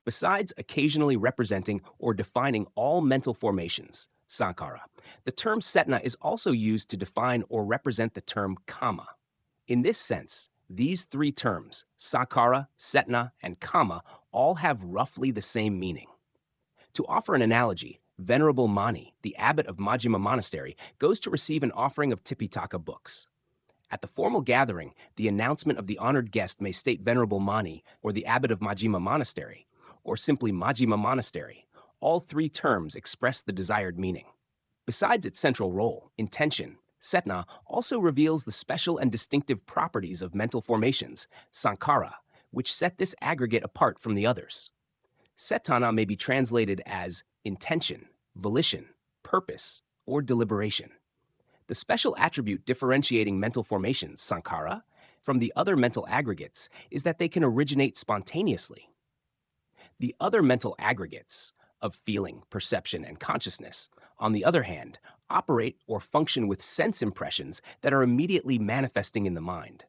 Besides occasionally representing or defining all mental formations, sankhara, the term cetana is also used to define or represent the term kama. In this sense, these 3 terms, sankhara, cetana, and kama, all have roughly the same meaning. To offer an analogy, Venerable Mani, the abbot of Majjhima Monastery, goes to receive an offering of Tipitaka books. At the formal gathering, the announcement of the honored guest may state Venerable Mani, or the abbot of Majjhima Monastery, or simply Majjhima Monastery. All 3 terms express the desired meaning. Besides its central role, intention, cetana also reveals the special and distinctive properties of mental formations, sankhara, which set this aggregate apart from the others. Cetana may be translated as intention, volition, purpose, or deliberation. The special attribute differentiating mental formations, sankhara, from the other mental aggregates is that they can originate spontaneously. The other mental aggregates of feeling, perception, and consciousness, on the other hand, operate or function with sense impressions that are immediately manifesting in the mind.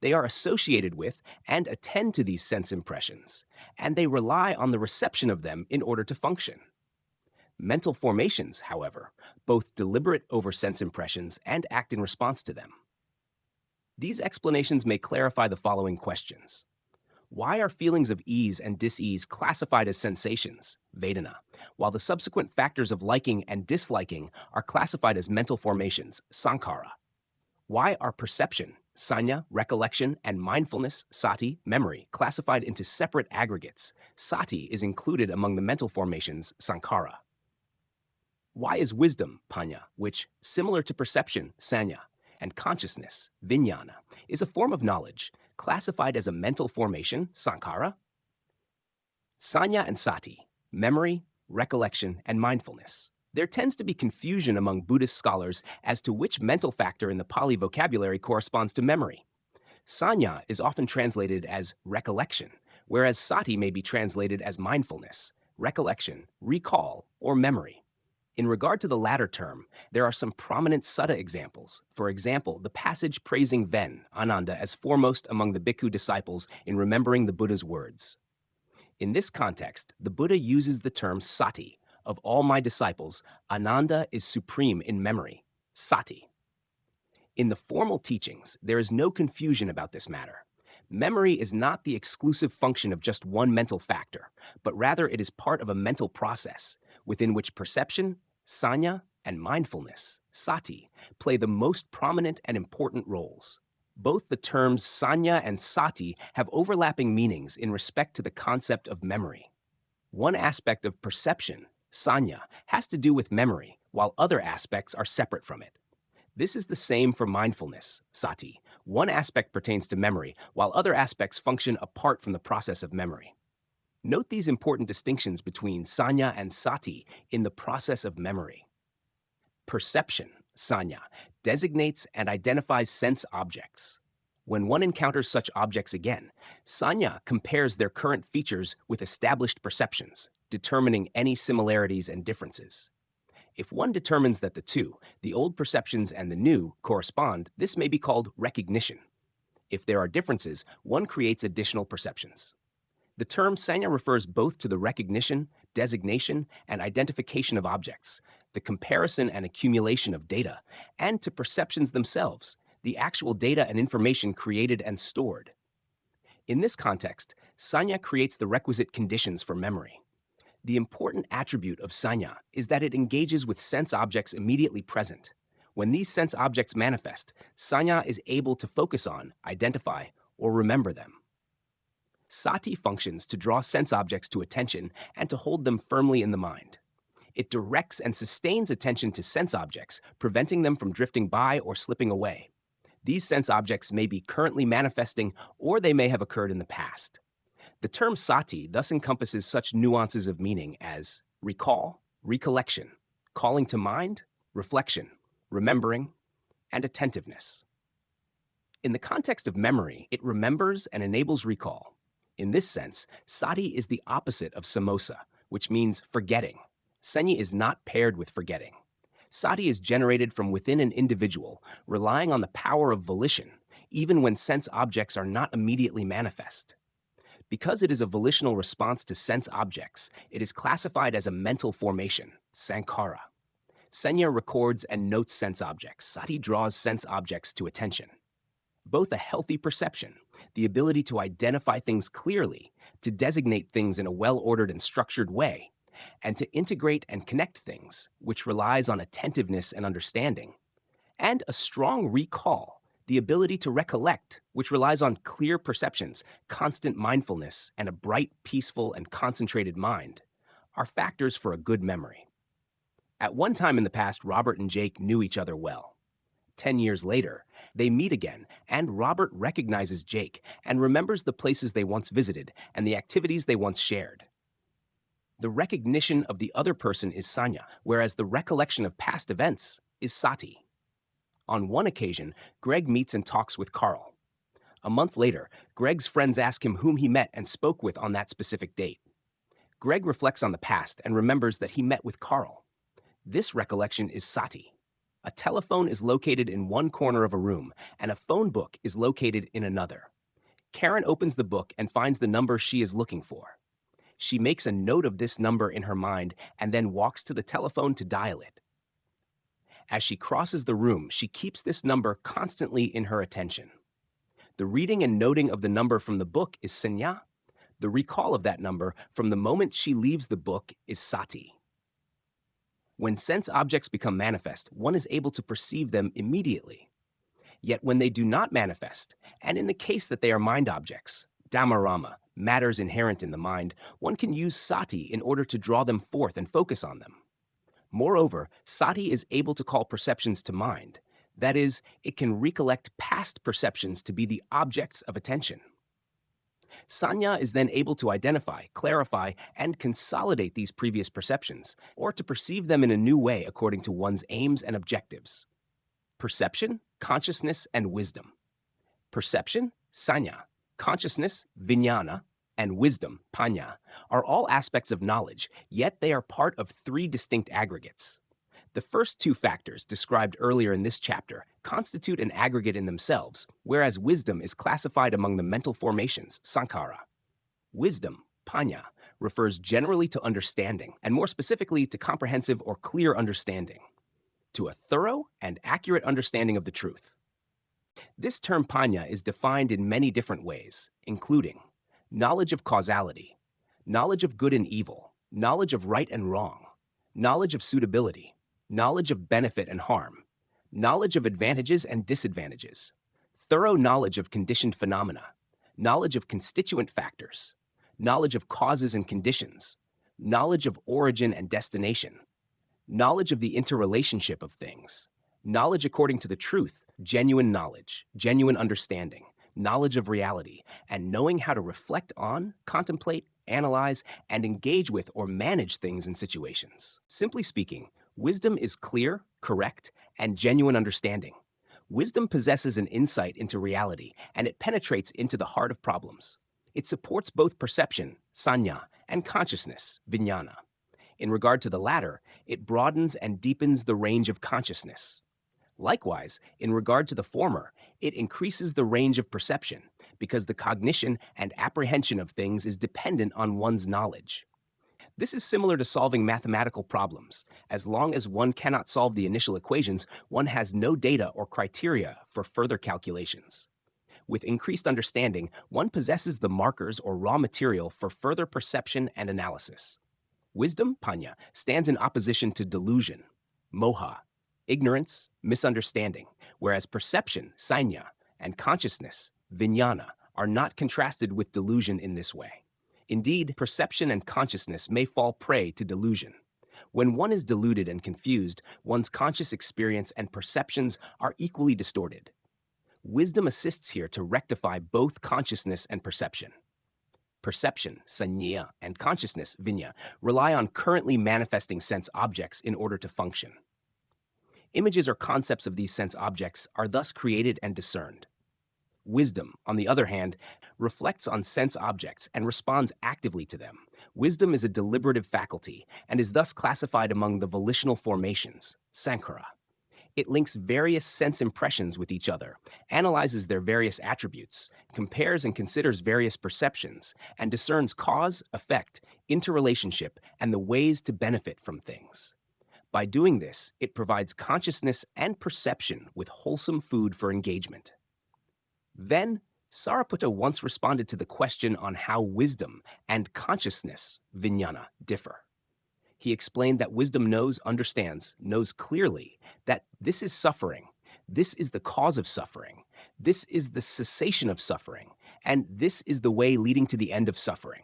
They are associated with and attend to these sense impressions, and they rely on the reception of them in order to function. Mental formations, however, both deliberate over sense impressions and act in response to them. These explanations may clarify the following questions. Why are feelings of ease and dis-ease classified as sensations, Vedana, while the subsequent factors of liking and disliking are classified as mental formations, Sankhara? Why are perception, Sanya, recollection, and mindfulness, Sati, memory, classified into separate aggregates? Sati is included among the mental formations, Sankhara. Why is wisdom, Panya, which, similar to perception, Sanya, and consciousness, Vijnana, is a form of knowledge, classified as a mental formation, Sankhara? Sanya and Sati, memory, recollection, and mindfulness. There tends to be confusion among Buddhist scholars as to which mental factor in the Pali vocabulary corresponds to memory. Sanya is often translated as recollection, whereas Sati may be translated as mindfulness, recollection, recall, or memory. In regard to the latter term, there are some prominent sutta examples. For example, the passage praising Ven, Ananda, as foremost among the bhikkhu disciples in remembering the Buddha's words. In this context, the Buddha uses the term sati. Of all my disciples, Ananda is supreme in memory, sati. In the formal teachings, there is no confusion about this matter. Memory is not the exclusive function of just one mental factor, but rather it is part of a mental process within which perception, sanya, and mindfulness, sati, play the most prominent and important roles. Both the terms sanya and sati have overlapping meanings in respect to the concept of memory. One aspect of perception, sanya, has to do with memory, while other aspects are separate from it. This is the same for mindfulness, sati. One aspect pertains to memory, while other aspects function apart from the process of memory. Note these important distinctions between sanya and sati in the process of memory. Perception, sanya, designates and identifies sense objects. When one encounters such objects again, sanya compares their current features with established perceptions, determining any similarities and differences. If one determines that the two, the old perceptions and the new, correspond, this may be called recognition. If there are differences, one creates additional perceptions. The term sanya refers both to the recognition, designation, and identification of objects, the comparison and accumulation of data, and to perceptions themselves, the actual data and information created and stored. In this context, sanya creates the requisite conditions for memory. The important attribute of sanya is that it engages with sense objects immediately present. When these sense objects manifest, sanya is able to focus on, identify, or remember them. Sati functions to draw sense objects to attention and to hold them firmly in the mind. It directs and sustains attention to sense objects, preventing them from drifting by or slipping away. These sense objects may be currently manifesting or they may have occurred in the past. The term sati thus encompasses such nuances of meaning as recall, recollection, calling to mind, reflection, remembering, and attentiveness. In the context of memory, it remembers and enables recall. In this sense, sati is the opposite of samosa, which means forgetting. Sanya is not paired with forgetting. Sati is generated from within an individual, relying on the power of volition, even when sense objects are not immediately manifest. Because it is a volitional response to sense objects, it is classified as a mental formation, sankhara. Sanya records and notes sense objects. Sati draws sense objects to attention. Both a healthy perception, the ability to identify things clearly, to designate things in a well-ordered and structured way, and to integrate and connect things, which relies on attentiveness and understanding, and a strong recall, the ability to recollect, which relies on clear perceptions, constant mindfulness, and a bright, peaceful, and concentrated mind, are factors for a good memory. At one time in the past, Robert and Jake knew each other well. 10 years later, they meet again, and Robert recognizes Jake and remembers the places they once visited and the activities they once shared. The recognition of the other person is sanya, whereas the recollection of past events is sati. On one occasion, Greg meets and talks with Carl. A month later, Greg's friends ask him whom he met and spoke with on that specific date. Greg reflects on the past and remembers that he met with Carl. This recollection is sati. A telephone is located in one corner of a room, and a phone book is located in another. Karen opens the book and finds the number she is looking for. She makes a note of this number in her mind and then walks to the telephone to dial it. As she crosses the room, she keeps this number constantly in her attention. The reading and noting of the number from the book is sanya. The recall of that number from the moment she leaves the book is sati. When sense objects become manifest, one is able to perceive them immediately. Yet when they do not manifest, and in the case that they are mind objects, dhammarama, matters inherent in the mind, one can use sati in order to draw them forth and focus on them. Moreover, sati is able to call perceptions to mind. That is, it can recollect past perceptions to be the objects of attention. Sanya is then able to identify, clarify, and consolidate these previous perceptions, or to perceive them in a new way according to one's aims and objectives. Perception, consciousness, and wisdom. Perception, sanya, consciousness, vijnana, and wisdom, panya, are all aspects of knowledge, yet they are part of three distinct aggregates. The first two factors described earlier in this chapter constitute an aggregate in themselves, whereas wisdom is classified among the mental formations, sankhara. Wisdom, panya, refers generally to understanding, and more specifically to comprehensive or clear understanding, to a thorough and accurate understanding of the truth. This term panya is defined in many different ways, including knowledge of causality, knowledge of good and evil, knowledge of right and wrong, knowledge of suitability, knowledge of benefit and harm, knowledge of advantages and disadvantages, thorough knowledge of conditioned phenomena, knowledge of constituent factors, knowledge of causes and conditions, knowledge of origin and destination, knowledge of the interrelationship of things, knowledge according to the truth, genuine knowledge, genuine understanding, knowledge of reality, and knowing how to reflect on, contemplate, analyze, and engage with or manage things and situations. Simply speaking, wisdom is clear, correct, and genuine understanding. Wisdom possesses an insight into reality, and it penetrates into the heart of problems. It supports both perception, sanya, and consciousness, vijnana. In regard to the latter, it broadens and deepens the range of consciousness. Likewise, in regard to the former, it increases the range of perception, because the cognition and apprehension of things is dependent on one's knowledge. This is similar to solving mathematical problems. As long as one cannot solve the initial equations, one has no data or criteria for further calculations. With increased understanding, one possesses the markers or raw material for further perception and analysis. Wisdom, panya, stands in opposition to delusion, moha, ignorance, misunderstanding, whereas perception, sanya, and consciousness, vijnana, are not contrasted with delusion in this way. Indeed, perception and consciousness may fall prey to delusion. When one is deluded and confused, one's conscious experience and perceptions are equally distorted. Wisdom assists here to rectify both consciousness and perception. Perception, sanya, and consciousness, vijna, rely on currently manifesting sense objects in order to function. Images or concepts of these sense objects are thus created and discerned. Wisdom, on the other hand, reflects on sense objects and responds actively to them. Wisdom is a deliberative faculty and is thus classified among the volitional formations, sankhara. It links various sense impressions with each other, analyzes their various attributes, compares and considers various perceptions, and discerns cause, effect, interrelationship, and the ways to benefit from things. By doing this, it provides consciousness and perception with wholesome food for engagement. Then, Sariputta once responded to the question on how wisdom and consciousness, vijnana, differ. He explained that wisdom knows, understands, knows clearly that this is suffering, this is the cause of suffering, this is the cessation of suffering, and this is the way leading to the end of suffering.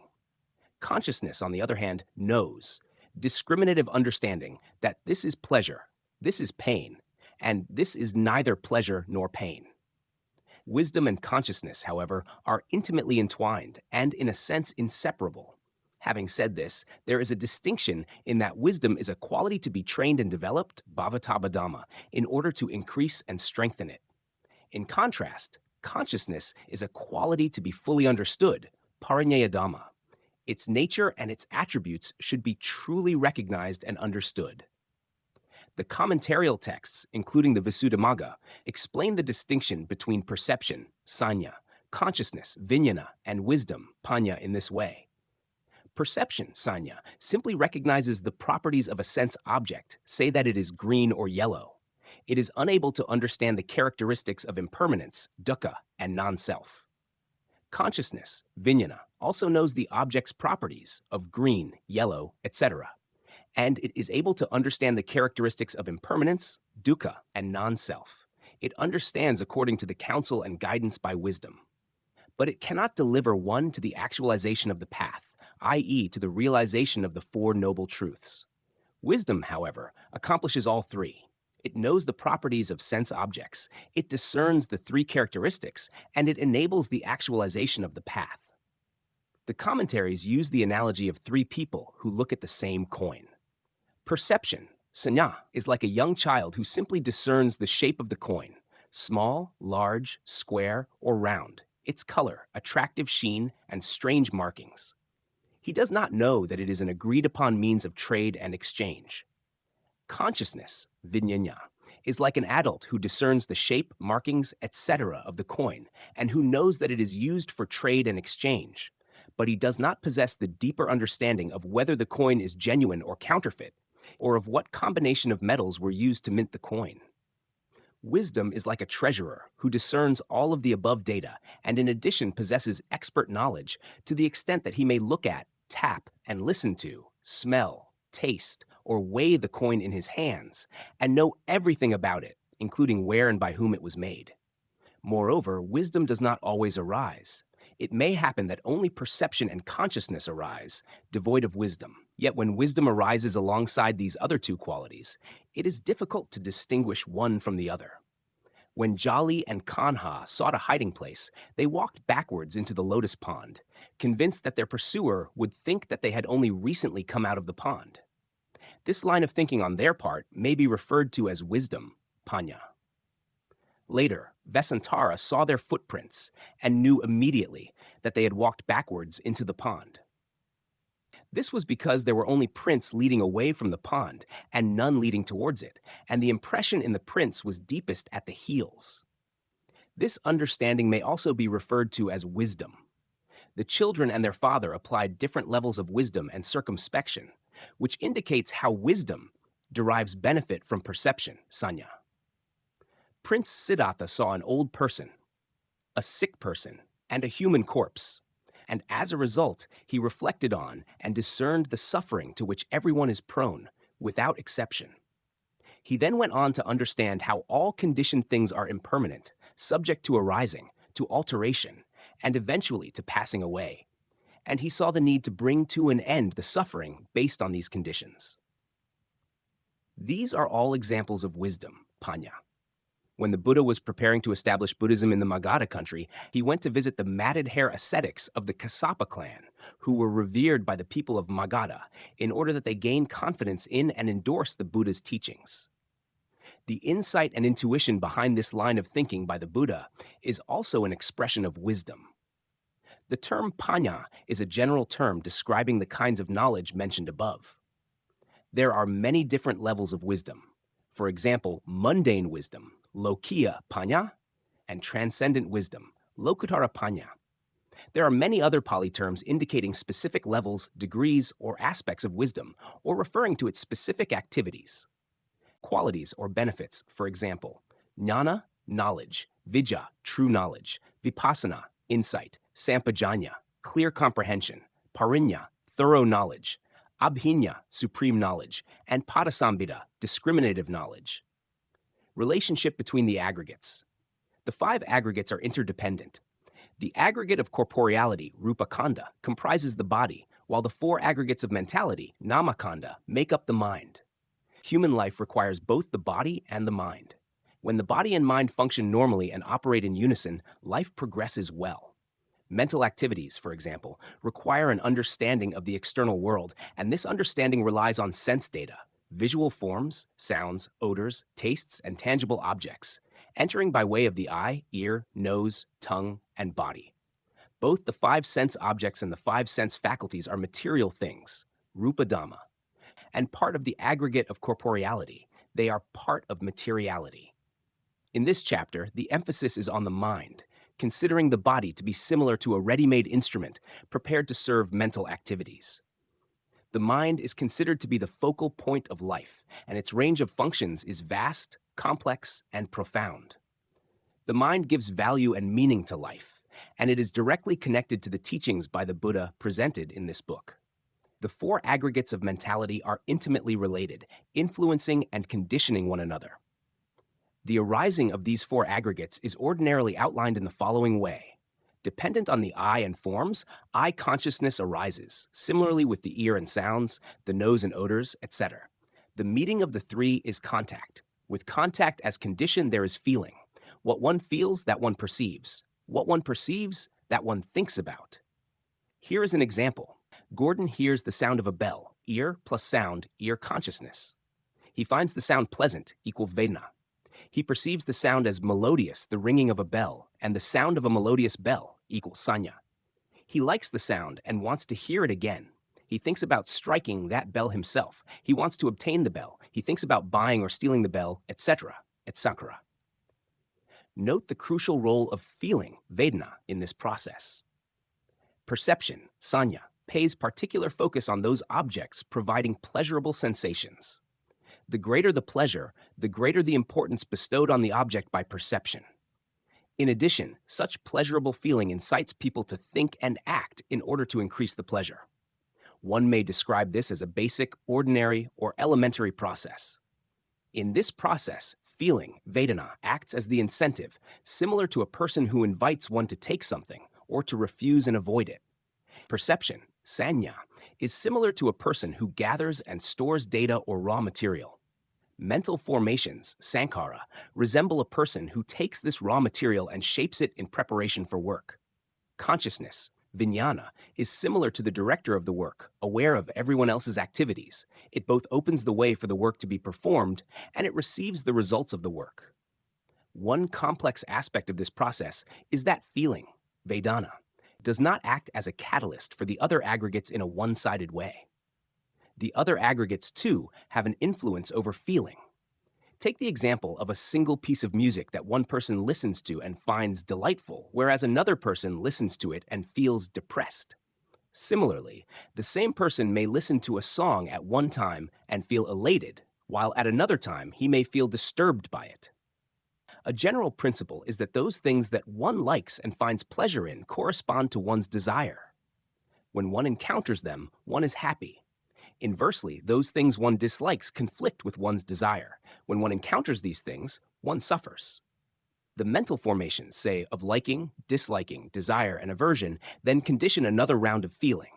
Consciousness, on the other hand, knows, discriminative understanding, that this is pleasure, this is pain, and this is neither pleasure nor pain. Wisdom and consciousness, however, are intimately entwined and, in a sense, inseparable. Having said this, there is a distinction in that wisdom is a quality to be trained and developed, bhavataba dhamma, in order to increase and strengthen it. In contrast, consciousness is a quality to be fully understood, parinaya dhamma. Its nature and its attributes should be truly recognized and understood. The commentarial texts, including the Visuddhimagga, explain the distinction between perception, sanya, consciousness, vijnana, and wisdom, panya, in this way. Perception, sanya, simply recognizes the properties of a sense object, say that it is green or yellow. It is unable to understand the characteristics of impermanence, dukkha, and non-self. Consciousness, vijnana, also knows the object's properties of green, yellow, etc., and it is able to understand the characteristics of impermanence, dukkha, and non-self. It understands according to the counsel and guidance by wisdom. But it cannot deliver one to the actualization of the path, i.e., to the realization of the Four Noble Truths. Wisdom, however, accomplishes all three. It knows the properties of sense objects, it discerns the three characteristics, and it enables the actualization of the path. The commentaries use the analogy of three people who look at the same coin. Perception, sanya, is like a young child who simply discerns the shape of the coin, small, large, square, or round, its color, attractive sheen, and strange markings. He does not know that it is an agreed-upon means of trade and exchange. Consciousness, vijnana, is like an adult who discerns the shape, markings, etc. of the coin, and who knows that it is used for trade and exchange, but he does not possess the deeper understanding of whether the coin is genuine or counterfeit, or of what combination of metals were used to mint the coin. Wisdom is like a treasurer who discerns all of the above data and in addition possesses expert knowledge to the extent that he may look at, tap, and listen to, smell, taste, or weigh the coin in his hands and know everything about it, including where and by whom it was made. Moreover, wisdom does not always arise. It may happen that only perception and consciousness arise, devoid of wisdom. Yet when wisdom arises alongside these other two qualities, it is difficult to distinguish one from the other. When Jali and Kanha sought a hiding place, they walked backwards into the lotus pond, convinced that their pursuer would think that they had only recently come out of the pond. This line of thinking on their part may be referred to as wisdom, panya. Later, Vesantara saw their footprints and knew immediately that they had walked backwards into the pond. This was because there were only prints leading away from the pond and none leading towards it, and the impression in the prints was deepest at the heels. This understanding may also be referred to as wisdom. The children and their father applied different levels of wisdom and circumspection, which indicates how wisdom derives benefit from perception, sanya. Prince Siddhartha saw an old person, a sick person, and a human corpse, and as a result, he reflected on and discerned the suffering to which everyone is prone, without exception. He then went on to understand how all conditioned things are impermanent, subject to arising, to alteration, and eventually to passing away, and he saw the need to bring to an end the suffering based on these conditions. These are all examples of wisdom, panya. When the Buddha was preparing to establish Buddhism in the Magadha country, he went to visit the matted hair ascetics of the Kassapa clan, who were revered by the people of Magadha, in order that they gain confidence in and endorse the Buddha's teachings. The insight and intuition behind this line of thinking by the Buddha is also an expression of wisdom. The term panya is a general term describing the kinds of knowledge mentioned above. There are many different levels of wisdom. For example, mundane wisdom, lokiya panya, and transcendent wisdom, lokuttara panya. There are many other Pali terms indicating specific levels, degrees, or aspects of wisdom, or referring to its specific activities. Qualities or benefits, for example, jnana, knowledge, vijja, true knowledge, vipassana, insight, sampajanya, clear comprehension, parinya, thorough knowledge, abhinya, supreme knowledge, and padasambhida, discriminative knowledge. Relationship between the aggregates. The five aggregates are interdependent. The aggregate of corporeality, rupakanda, comprises the body, while the four aggregates of mentality, namakanda, make up the mind. Human life requires both the body and the mind. When the body and mind function normally and operate in unison, life progresses well. Mental activities, for example, require an understanding of the external world, and this understanding relies on sense data, visual forms, sounds, odors, tastes, and tangible objects, entering by way of the eye, ear, nose, tongue, and body. Both the five sense objects and the five sense faculties are material things, rupa dhamma, and part of the aggregate of corporeality. They are part of materiality. In this chapter, the emphasis is on the mind, considering the body to be similar to a ready-made instrument prepared to serve mental activities. The mind is considered to be the focal point of life, and its range of functions is vast, complex, and profound. The mind gives value and meaning to life, and it is directly connected to the teachings by the Buddha presented in this book. The four aggregates of mentality are intimately related, influencing and conditioning one another. The arising of these four aggregates is ordinarily outlined in the following way. Dependent on the eye and forms, eye consciousness arises, similarly with the ear and sounds, the nose and odors, etc. The meeting of the three is contact. With contact as condition, there is feeling. What one feels, that one perceives. What one perceives, that one thinks about. Here is an example. Gordon hears the sound of a bell, ear plus sound, ear consciousness. He finds the sound pleasant, equal Vedana. He perceives the sound as melodious, the ringing of a bell, and the sound of a melodious bell, equal Sanya. He likes the sound and wants to hear it again. He thinks about striking that bell himself. He wants to obtain the bell. He thinks about buying or stealing the bell, etc., etc. Note the crucial role of feeling, Vedana, in this process. Perception, Sanya, pays particular focus on those objects providing pleasurable sensations. The greater the pleasure, the greater the importance bestowed on the object by perception. In addition, such pleasurable feeling incites people to think and act in order to increase the pleasure. One may describe this as a basic, ordinary, or elementary process. In this process, feeling, Vedana, acts as the incentive, similar to a person who invites one to take something or to refuse and avoid it. Perception, Sanya, is similar to a person who gathers and stores data or raw material. Mental formations, Sankhara, resemble a person who takes this raw material and shapes it in preparation for work. Consciousness, Vijnana, is similar to the director of the work, aware of everyone else's activities. It both opens the way for the work to be performed and it receives the results of the work. One complex aspect of this process is that feeling, Vedana, does not act as a catalyst for the other aggregates in a one-sided way. The other aggregates, too, have an influence over feeling. Take the example of a single piece of music that one person listens to and finds delightful, whereas another person listens to it and feels depressed. Similarly, the same person may listen to a song at one time and feel elated, while at another time he may feel disturbed by it. A general principle is that those things that one likes and finds pleasure in correspond to one's desire. When one encounters them, one is happy. Inversely, those things one dislikes conflict with one's desire. When one encounters these things, one suffers. The mental formations, say, of liking, disliking, desire, and aversion, then condition another round of feeling.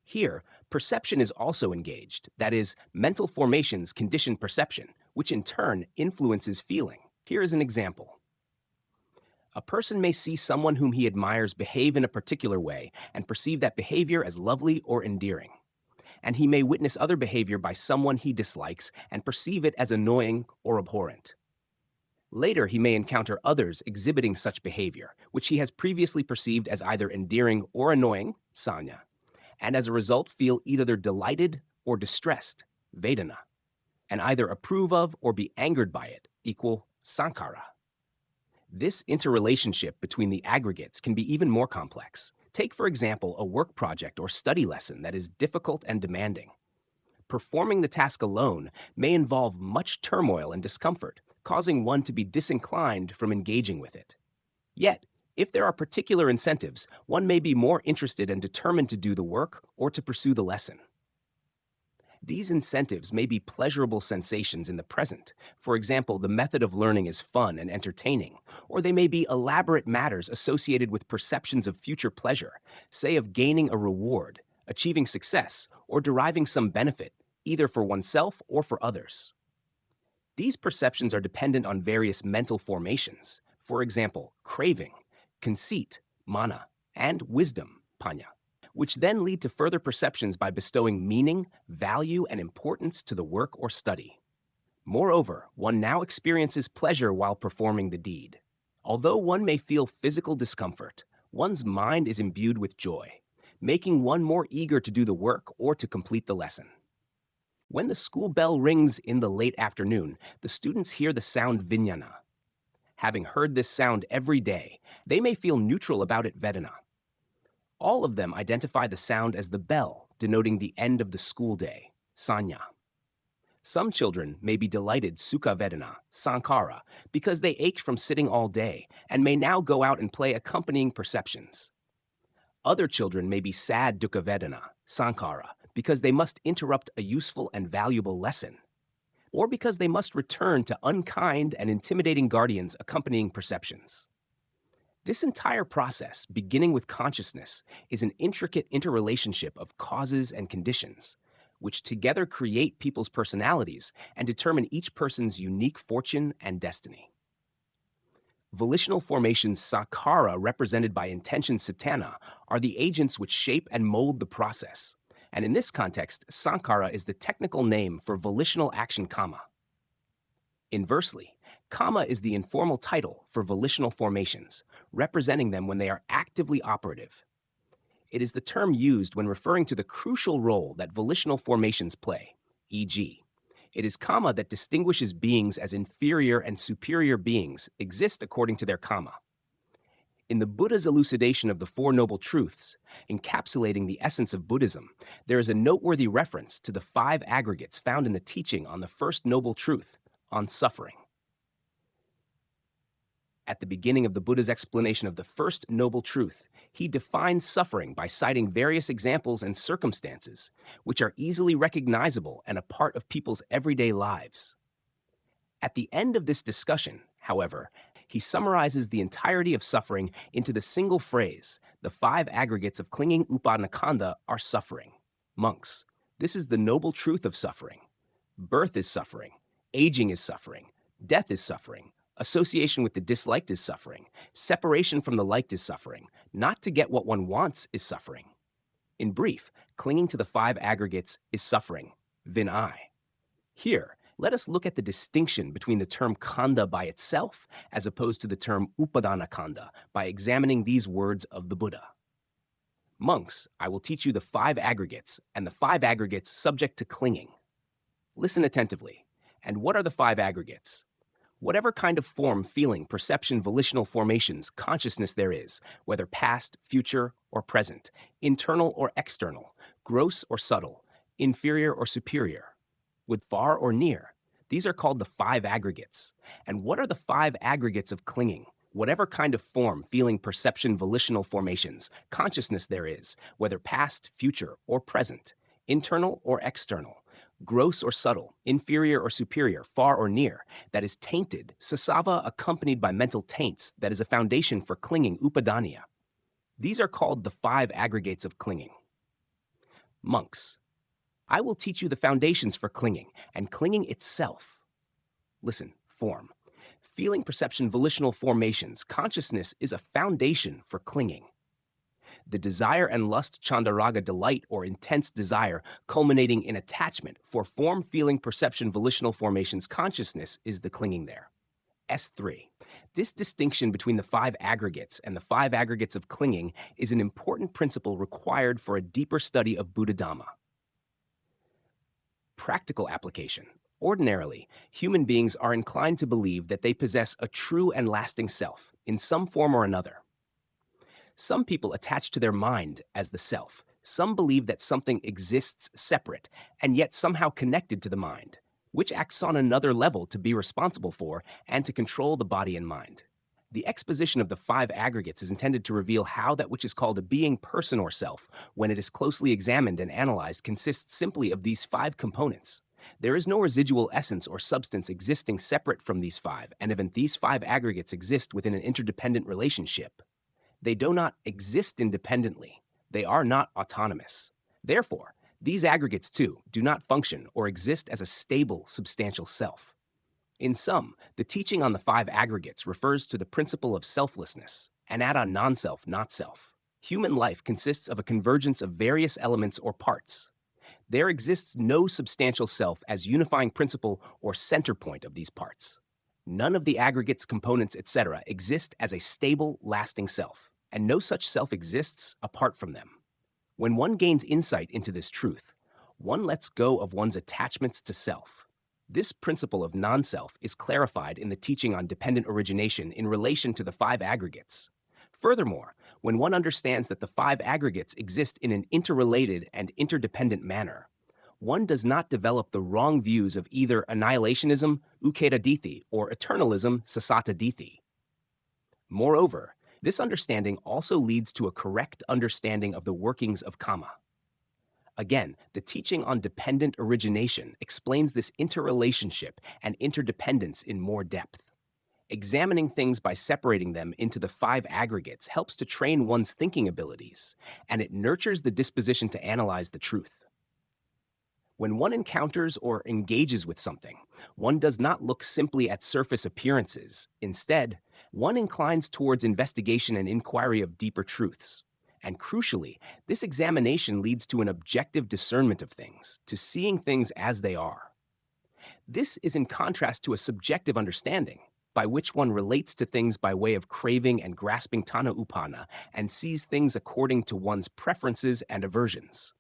Here, perception is also engaged. That is, mental formations condition perception, which in turn influences feeling. Here is an example. A person may see someone whom he admires behave in a particular way and perceive that behavior as lovely or endearing. And he may witness other behavior by someone he dislikes and perceive it as annoying or abhorrent. Later, he may encounter others exhibiting such behavior, which he has previously perceived as either endearing or annoying, Sanya, and as a result feel either delighted or distressed, Vedana, and either approve of or be angered by it, equal Sankhara. This interrelationship between the aggregates can be even more complex. Take, for example, a work project or study lesson that is difficult and demanding. Performing the task alone may involve much turmoil and discomfort, causing one to be disinclined from engaging with it. Yet, if there are particular incentives, one may be more interested and determined to do the work or to pursue the lesson. These incentives may be pleasurable sensations in the present. For example, the method of learning is fun and entertaining, or they may be elaborate matters associated with perceptions of future pleasure, say of gaining a reward, achieving success, or deriving some benefit, either for oneself or for others. These perceptions are dependent on various mental formations, for example, craving, conceit, mana, and wisdom, panya, which then lead to further perceptions by bestowing meaning, value, and importance to the work or study. Moreover, one now experiences pleasure while performing the deed. Although one may feel physical discomfort, one's mind is imbued with joy, making one more eager to do the work or to complete the lesson. When the school bell rings in the late afternoon, the students hear the sound Vijnana. Having heard this sound every day, they may feel neutral about it Vedana. All of them identify the sound as the bell, denoting the end of the school day, Sanya. Some children may be delighted sukha vedana, sankhara, because they ached from sitting all day and may now go out and play accompanying perceptions. Other children may be sad dukkha vedana, sankhara, because they must interrupt a useful and valuable lesson, or because they must return to unkind and intimidating guardians accompanying perceptions. This entire process, beginning with consciousness, is an intricate interrelationship of causes and conditions, which together create people's personalities and determine each person's unique fortune and destiny. Volitional formations sakhara, represented by intention satana, are the agents which shape and mold the process. And in this context, sankhara is the technical name for volitional action kama. Inversely, kama is the informal title for volitional formations, representing them when they are actively operative. It is the term used when referring to the crucial role that volitional formations play, e.g., it is kama that distinguishes beings as inferior and superior beings exist according to their kama. In the Buddha's elucidation of the Four Noble Truths, encapsulating the essence of Buddhism, there is a noteworthy reference to the five aggregates found in the teaching on the first noble truth, on suffering. At the beginning of the Buddha's explanation of the first noble truth, he defines suffering by citing various examples and circumstances, which are easily recognizable and a part of people's everyday lives. At the end of this discussion, however, he summarizes the entirety of suffering into the single phrase, the five aggregates of clinging upanakanda are suffering. Monks, this is the noble truth of suffering. Birth is suffering, aging is suffering, death is suffering, association with the disliked is suffering, separation from the liked is suffering, not to get what one wants is suffering. In brief, clinging to the five aggregates is suffering, vinai. Here, let us look at the distinction between the term kanda by itself as opposed to the term upadana kanda by examining these words of the Buddha. Monks, I will teach you the five aggregates and the five aggregates subject to clinging. Listen attentively. And what are the five aggregates? Whatever kind of form, feeling, perception, volitional formations, consciousness there is, whether past, future, or present, internal or external, gross or subtle, inferior or superior, with far or near, these are called the five aggregates. And what are the five aggregates of clinging? Whatever kind of form, feeling, perception, volitional formations, consciousness there is, whether past, future, or present, internal or external, gross or subtle, inferior or superior, far or near, that is tainted, sasava accompanied by mental taints, that is a foundation for clinging, upadania. These are called the five aggregates of clinging. Monks, I will teach you the foundations for clinging, and clinging itself. Listen, form. Feeling, perception, volitional formations, consciousness is a foundation for clinging. The desire and lust, chandaraga, delight or intense desire, culminating in attachment for form, feeling, perception, volitional formations, consciousness is the clinging there. S3. This distinction between the five aggregates and the five aggregates of clinging is an important principle required for a deeper study of Buddha Dhamma. Practical application. Ordinarily, human beings are inclined to believe that they possess a true and lasting self in some form or another. Some people attach to their mind as the self. Some believe that something exists separate and yet somehow connected to the mind, which acts on another level to be responsible for and to control the body and mind. The exposition of the five aggregates is intended to reveal how that which is called a being, person, or self, when it is closely examined and analyzed, consists simply of these five components. There is no residual essence or substance existing separate from these five, and even these five aggregates exist within an interdependent relationship. They do not exist independently. They are not autonomous. Therefore, these aggregates, too, do not function or exist as a stable, substantial self. In sum, the teaching on the five aggregates refers to the principle of selflessness, anatta, non-self, not self. Human life consists of a convergence of various elements or parts. There exists no substantial self as unifying principle or center point of these parts. None of the aggregates, components, etc. exist as a stable, lasting self, and no such self exists apart from them. When one gains insight into this truth, one lets go of one's attachments to self. This principle of non-self is clarified in the teaching on dependent origination in relation to the five aggregates. Furthermore, when one understands that the five aggregates exist in an interrelated and interdependent manner, one does not develop the wrong views of either annihilationism, ukeda dithi, or eternalism, sasata dithi. Moreover, this understanding also leads to a correct understanding of the workings of karma. Again, the teaching on dependent origination explains this interrelationship and interdependence in more depth. Examining things by separating them into the five aggregates helps to train one's thinking abilities, and it nurtures the disposition to analyze the truth. When one encounters or engages with something, one does not look simply at surface appearances. Instead, one inclines towards investigation and inquiry of deeper truths. And crucially, this examination leads to an objective discernment of things, to seeing things as they are. This is in contrast to a subjective understanding, by which one relates to things by way of craving and grasping tana upana and sees things according to one's preferences and aversions.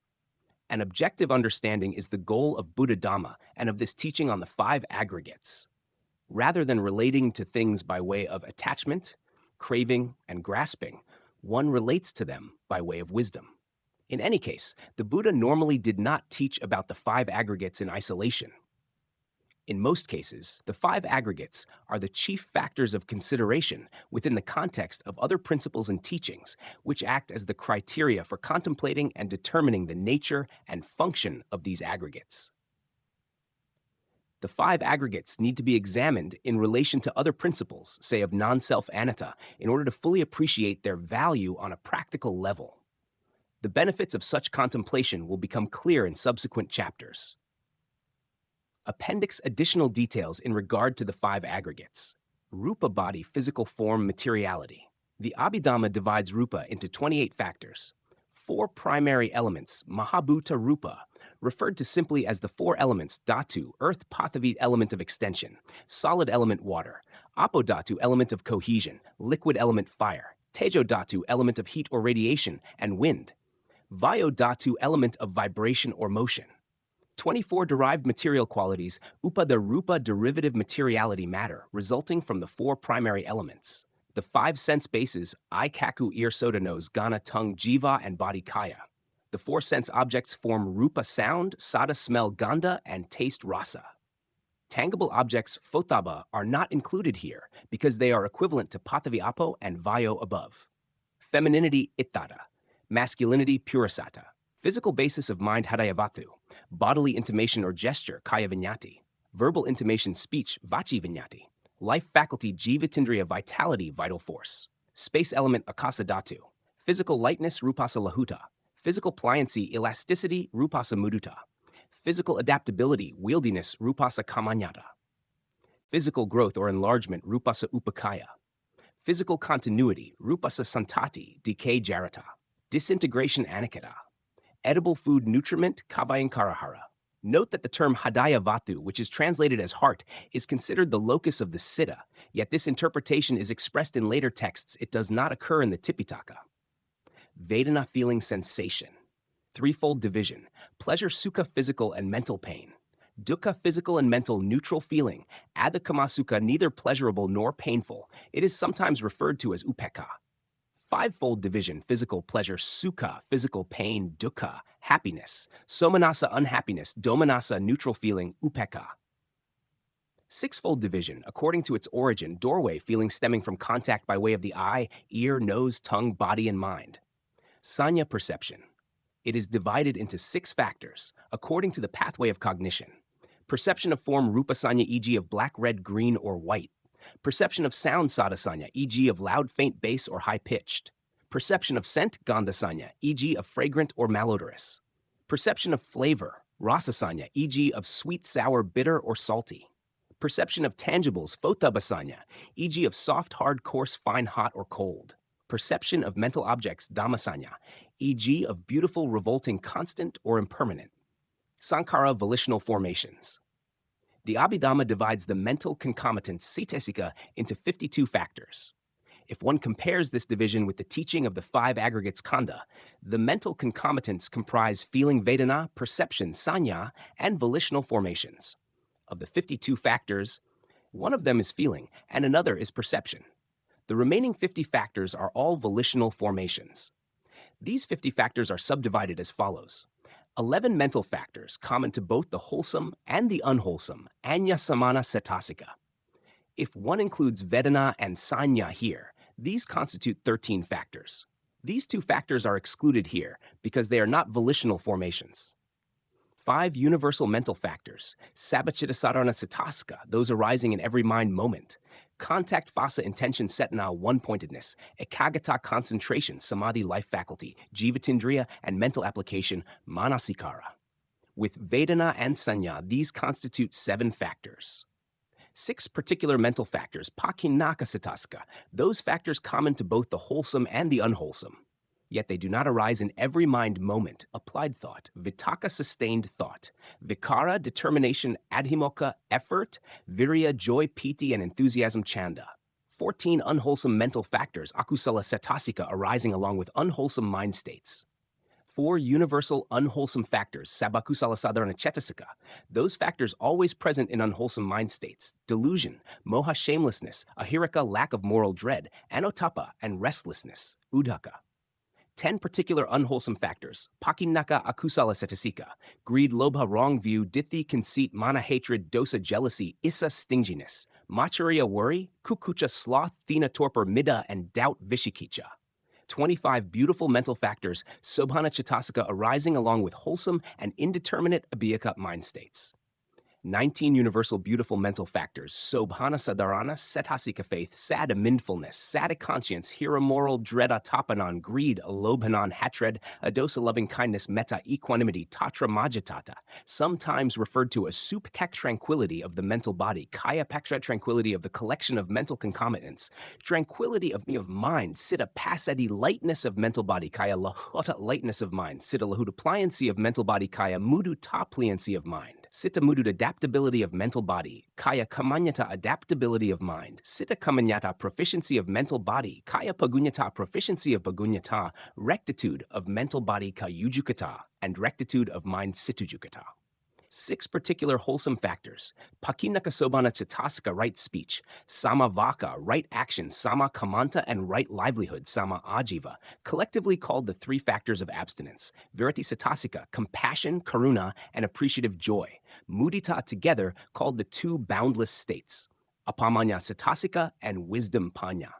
An objective understanding is the goal of Buddha Dhamma and of this teaching on the five aggregates. Rather than relating to things by way of attachment, craving, and grasping, one relates to them by way of wisdom. In any case, the Buddha normally did not teach about the five aggregates in isolation. In most cases, the five aggregates are the chief factors of consideration within the context of other principles and teachings, which act as the criteria for contemplating and determining the nature and function of these aggregates. The five aggregates need to be examined in relation to other principles, say of non-self anatta, in order to fully appreciate their value on a practical level. The benefits of such contemplation will become clear in subsequent chapters. Appendix additional details in regard to the five aggregates. Rupa body, physical form, materiality. The Abhidhamma divides rupa into 28 factors. Four primary elements, Mahabhuta Rupa, referred to simply as the four elements, Dhatu, earth, Pathavit, element of extension, solid element, water, Apodhatu, element of cohesion, liquid element, fire, Tejo Dhatu, element of heat or radiation, and wind, Vayo Dhatu, element of vibration or motion. 24 derived material qualities, Upada Rupa derivative materiality matter, resulting from the four primary elements. The five sense bases, eye, kaku, ear, soda, nose, gana, tongue, jiva, and body, kaya. The four sense objects form rupa, sound, sada, smell, gandha, and taste, rasa. Tangible objects, photaba, are not included here because they are equivalent to pathavi apo and vayo above. Femininity, ittara. Masculinity, purasata. Physical basis of mind, hadayavathu. Bodily intimation or gesture, kaya vinyati. Verbal intimation, speech, vachi vinyati. Life faculty, jivatindriya, vitality, vital force. Space element, akasa dhatu. Physical lightness, rupasa lahuta. Physical pliancy, elasticity, rupasa mudita. Physical adaptability, wieldiness, rupasa kamanyata. Physical growth or enlargement, rupasa upakaya. Physical continuity, rupasa santati, decay, jarata. Disintegration, anikata. Edible food nutriment, kavayankarahara. Note that the term hadaya vatu, which is translated as heart, is considered the locus of the siddha, yet this interpretation is expressed in later texts. It does not occur in the Tipitaka. Vedana, feeling, sensation. Threefold division. Pleasure, sukha, physical and mental pain. Dukkha, physical and mental neutral feeling. Adhikama, neither pleasurable nor painful. It is sometimes referred to as upekha. Fivefold division, physical pleasure, sukha, physical pain, dukkha, happiness, somanasa, unhappiness, domanasa, neutral feeling, upekha. Sixfold division, according to its origin, doorway, feeling stemming from contact by way of the eye, ear, nose, tongue, body, and mind. Sanya, perception. It is divided into 6 factors, according to the pathway of cognition. Perception of form, rupa sanya, e.g. of black, red, green, or white. Perception of sound, sadasanya, e.g. of loud, faint, bass, or high-pitched. Perception of scent, gandhasanya, e.g. of fragrant or malodorous. Perception of flavor, rasasanya, e.g. of sweet, sour, bitter, or salty. Perception of tangibles, photabasanya, e.g. of soft, hard, coarse, fine, hot, or cold. Perception of mental objects, dhammasanya, e.g. of beautiful, revolting, constant, or impermanent. Sankhara, volitional formations. The Abhidhamma divides the mental concomitants, cetasika, into 52 factors. If one compares this division with the teaching of the five aggregates khandha, the mental concomitants comprise feeling vedana, perception sanya, and volitional formations. Of the 52 factors, one of them is feeling, and another is perception. The remaining 50 factors are all volitional formations. These 50 factors are subdivided as follows. 11 mental factors common to both the wholesome and the unwholesome, Anya Samana Cetasika. If one includes Vedana and Sanya here, these constitute 13 factors. These two factors are excluded here because they are not volitional formations. 5 universal mental factors, Sabachittasarana Cetasika, those arising in every mind moment, contact phasa intention setna one-pointedness, ekagata concentration, samadhi life faculty, jivatindriya and mental application, manasikara. With Vedana and Sanya, these constitute 7 factors. 6 particular mental factors, pakinaka cetasika, those factors common to both the wholesome and the unwholesome. Yet they do not arise in every mind moment, applied thought, vitaka sustained thought, vikara determination, adhimoka effort, virya joy, piti, and enthusiasm chanda. 14 unwholesome mental factors, akusala cetasika, arising along with unwholesome mind states. 4 universal unwholesome factors, sabakusala sadharana cetasika, those factors always present in unwholesome mind states, delusion, moha shamelessness, ahirika lack of moral dread, anotapa and restlessness, udhaka. 10 particular unwholesome factors, pakinaka akusala cetasika, greed, lobha, wrong view, dithi, conceit, mana, hatred, dosa, jealousy, issa, stinginess, machariya, worry, kukucha, sloth, thina, torpor, midda, and doubt, vishikicha. 25 beautiful mental factors, sobhana cetasika, arising along with wholesome and indeterminate abhiyaka mind states. 19 universal beautiful mental factors, sobhana sadharana, cetasika faith, sada mindfulness, sada conscience, hira moral, dread atapanan, greed, alobhanan, hatred, adosa loving kindness, metta, equanimity, tatra majatata, sometimes referred to as suppak tranquility of the mental body, kaya paksha tranquility of the collection of mental concomitants, tranquility of mind, siddha pasadi, lightness of mental body, kaya lahota, lightness of mind, siddha lahuta, pliancy of mental body, kaya mudu ta, pliancy of mind, siddha mudu, adaptability of mental body, kaya kamanyata, adaptability of mind, siddha kamanyata, proficiency of mental body, kaya pagunyata, proficiency of pagunyata, rectitude of mental body, kayujukata, and rectitude of mind, situjukata. 6 particular wholesome factors, pakinaka sobhana cetasika, right speech, samavaka, right action, sama kamanta, and right livelihood, sama ajiva, collectively called the 3 factors of abstinence, virati cetasika, compassion, karuna, and appreciative joy, mudita together called the 2 boundless states, apamanya cetasika and wisdom panya.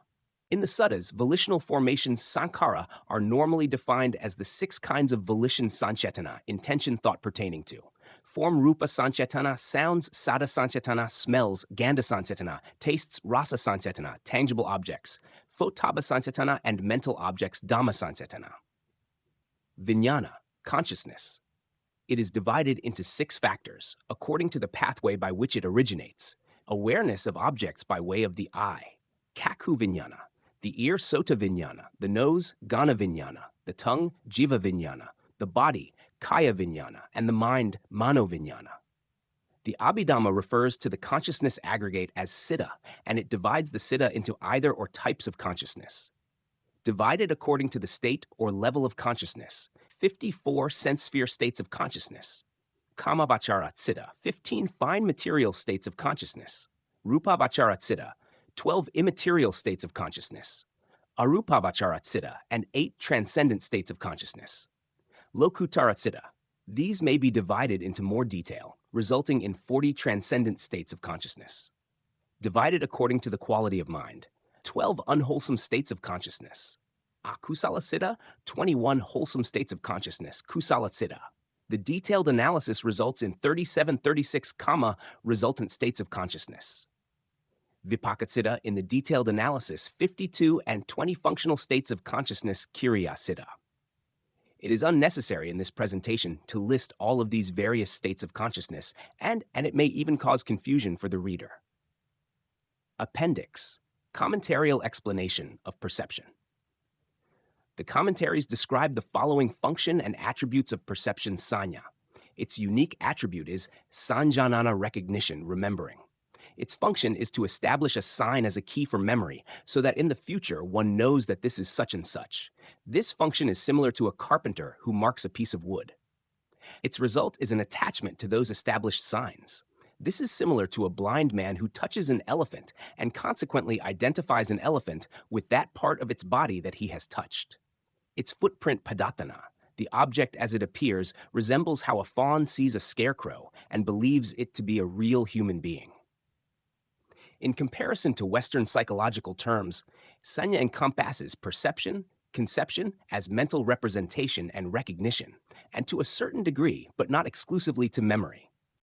In the suttas, volitional formations sankara are normally defined as the 6 kinds of volition sanchetana, intention thought pertaining to. Form rupa sanchetana, sounds sada sanchetana, smells gandha sanchetana, tastes rasa sanchetana, tangible objects, photaba sanchetana, and mental objects dhamma sanchetana. Vijnana, consciousness. It is divided into 6 factors, according to the pathway by which it originates. Awareness of objects by way of the eye, kakhu vijnana, the ear sota vijnana, the nose gana vijnana, the tongue jiva vijnana, the body kaya vijnana, and the mind mano vijnana. The Abhidhamma refers to the consciousness aggregate as siddha, and it divides the siddha into either or types of consciousness. Divided according to the state or level of consciousness, 54 sense sphere states of consciousness. Kamavachara siddha, 15 fine material states of consciousness. Rupavachara siddha, 12 immaterial states of consciousness. Arupavachara siddha, and 8 transcendent states of consciousness. Lokutara siddha. These may be divided into more detail, resulting in 40 transcendent states of consciousness. Divided according to the quality of mind, 12 unwholesome states of consciousness. Akusala siddha, 21 wholesome states of consciousness, kusala siddha. The detailed analysis results in 36 resultant states of consciousness. Vipaka siddha, in the detailed analysis, 52 and 20 functional states of consciousness, kiriya siddha. It is unnecessary in this presentation to list all of these various states of consciousness, and it may even cause confusion for the reader. Appendix, commentarial explanation of perception. The commentaries describe the following function and attributes of perception sanya. Its unique attribute is sanjanana, recognition, remembering. Its function is to establish a sign as a key for memory, so that in the future one knows that this is such and such. This function is similar to a carpenter who marks a piece of wood. Its result is an attachment to those established signs. This is similar to a blind man who touches an elephant and consequently identifies an elephant with that part of its body that he has touched. Its footprint padatana, The object as it appears resembles how a fawn sees a scarecrow and believes it to be a real human being. In comparison to Western psychological terms, Sanya encompasses perception, conception as mental representation and recognition, and to a certain degree, but not exclusively to memory.